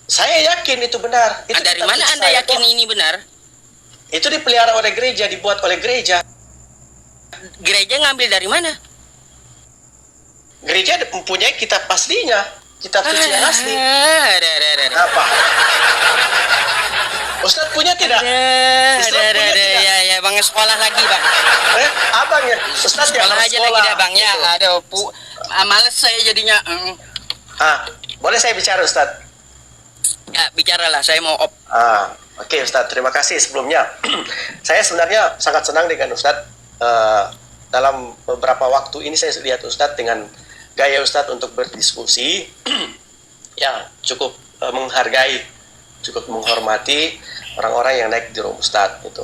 Speaker 1: Saya yakin itu benar. Itu
Speaker 2: dari mana Anda yakin ini benar?
Speaker 1: Itu dipelihara oleh gereja, dibuat oleh gereja.
Speaker 2: Gereja ngambil dari mana?
Speaker 1: Gereja mempunyai kitab aslinya, kitab suci yang asli. Apa? Ustadz punya tidak?
Speaker 2: Ya, Bang sekolah lagi, Bang.
Speaker 1: Abang ya? Ustadz
Speaker 2: sekolah aja lagi dah, Bang ya.
Speaker 1: Gitu.
Speaker 2: Ada males saya jadinya.
Speaker 1: Boleh saya bicara, Ustadz?
Speaker 2: Ya, bicaralah, saya mau
Speaker 1: Oke, Ustadz, terima kasih sebelumnya. Saya sebenarnya sangat senang dengan Ustadz. Dalam beberapa waktu ini saya lihat Ustadz dengan gaya Ustadz untuk berdiskusi yang cukup menghargai, cukup menghormati orang-orang yang naik di room Ustadz itu.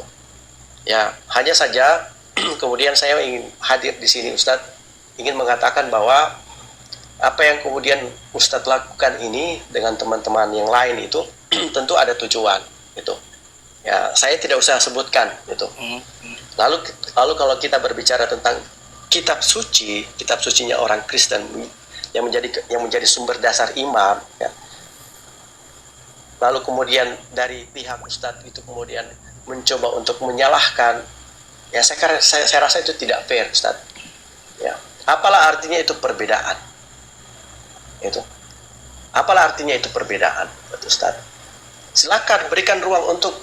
Speaker 1: Ya, hanya saja kemudian saya ingin hadir di sini Ustadz, ingin mengatakan bahwa apa yang kemudian Ustadz lakukan ini dengan teman-teman yang lain itu tentu ada tujuan itu. Ya, saya tidak usah sebutkan itu. Lalu kalau kita berbicara tentang kitab sucinya orang Kristen yang menjadi sumber dasar iman, ya. Lalu kemudian dari pihak Ustadz itu kemudian mencoba untuk menyalahkan, ya saya rasa itu tidak fair, Ustadz. Ya, apalah artinya itu perbedaan? Itu, apalah artinya itu perbedaan, Ustadz? Silakan berikan ruang untuk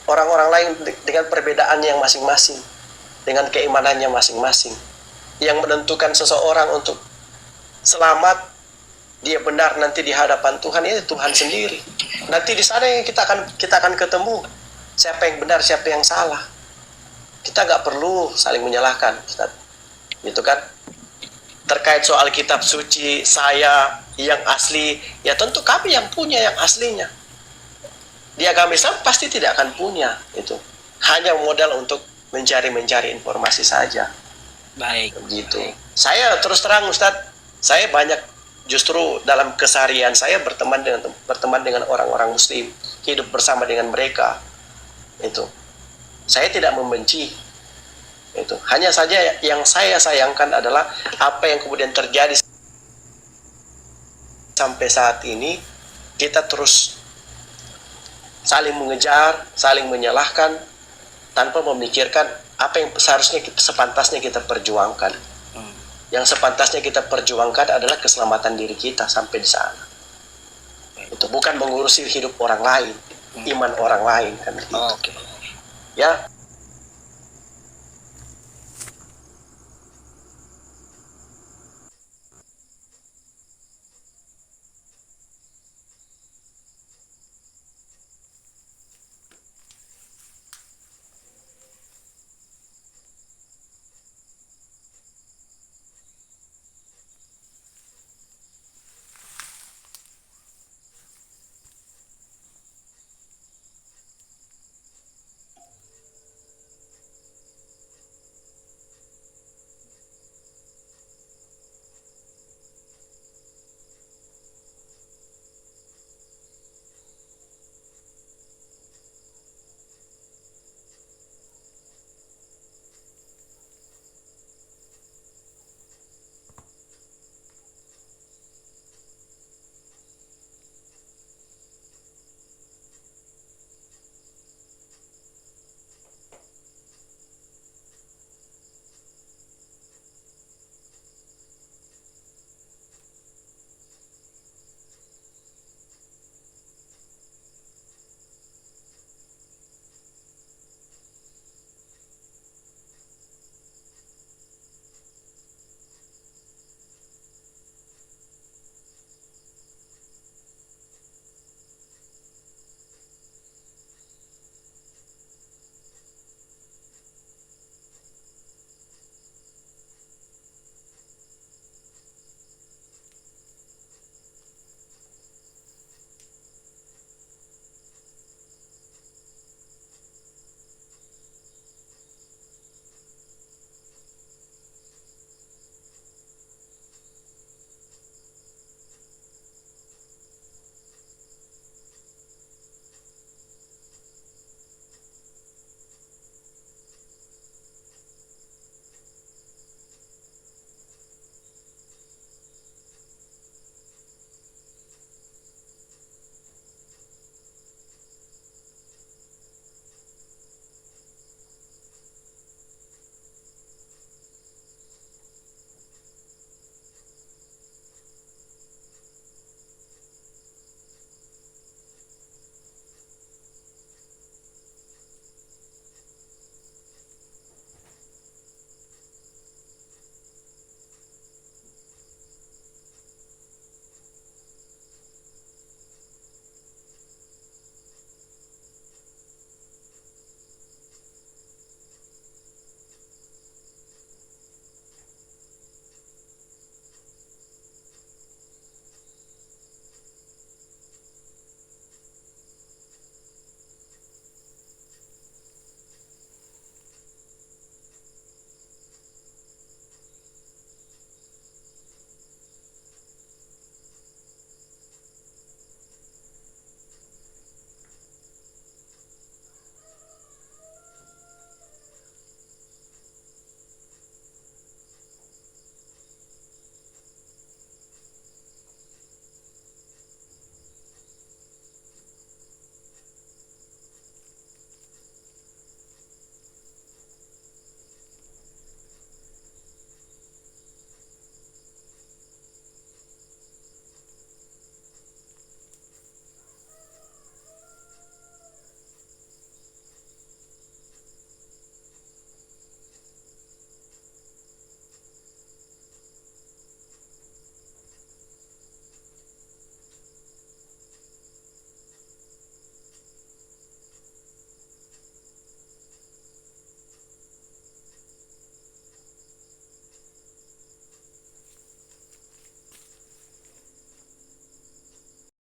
Speaker 1: orang-orang lain dengan perbedaannya yang masing-masing, dengan keimanannya masing-masing. Yang menentukan seseorang untuk selamat, dia benar nanti di hadapan Tuhan, itu Tuhan sendiri. Nanti di sana yang kita akan ketemu siapa yang benar, siapa yang salah. Kita nggak perlu saling menyalahkan, Ustaz. Gitu kan? Terkait soal kitab suci, saya yang asli, ya tentu kami yang punya yang aslinya. Di agama Islam pasti tidak akan punya itu. Hanya modal untuk mencari informasi saja.
Speaker 2: Baik.
Speaker 1: Gitu. Saya terus terang Ustadz, saya banyak justru dalam keseharian saya berteman dengan orang-orang Muslim, hidup bersama dengan mereka. Itu. Saya tidak membenci. Itu. Hanya saja yang saya sayangkan adalah apa yang kemudian terjadi sampai saat ini, kita terus saling mengejar, saling menyalahkan tanpa memikirkan apa yang seharusnya sepantasnya kita perjuangkan. Yang sepantasnya kita perjuangkan adalah keselamatan diri kita sampai di sana. Itu bukan mengurusi hidup orang lain, iman orang lain kan.
Speaker 2: Oke.
Speaker 1: Ya.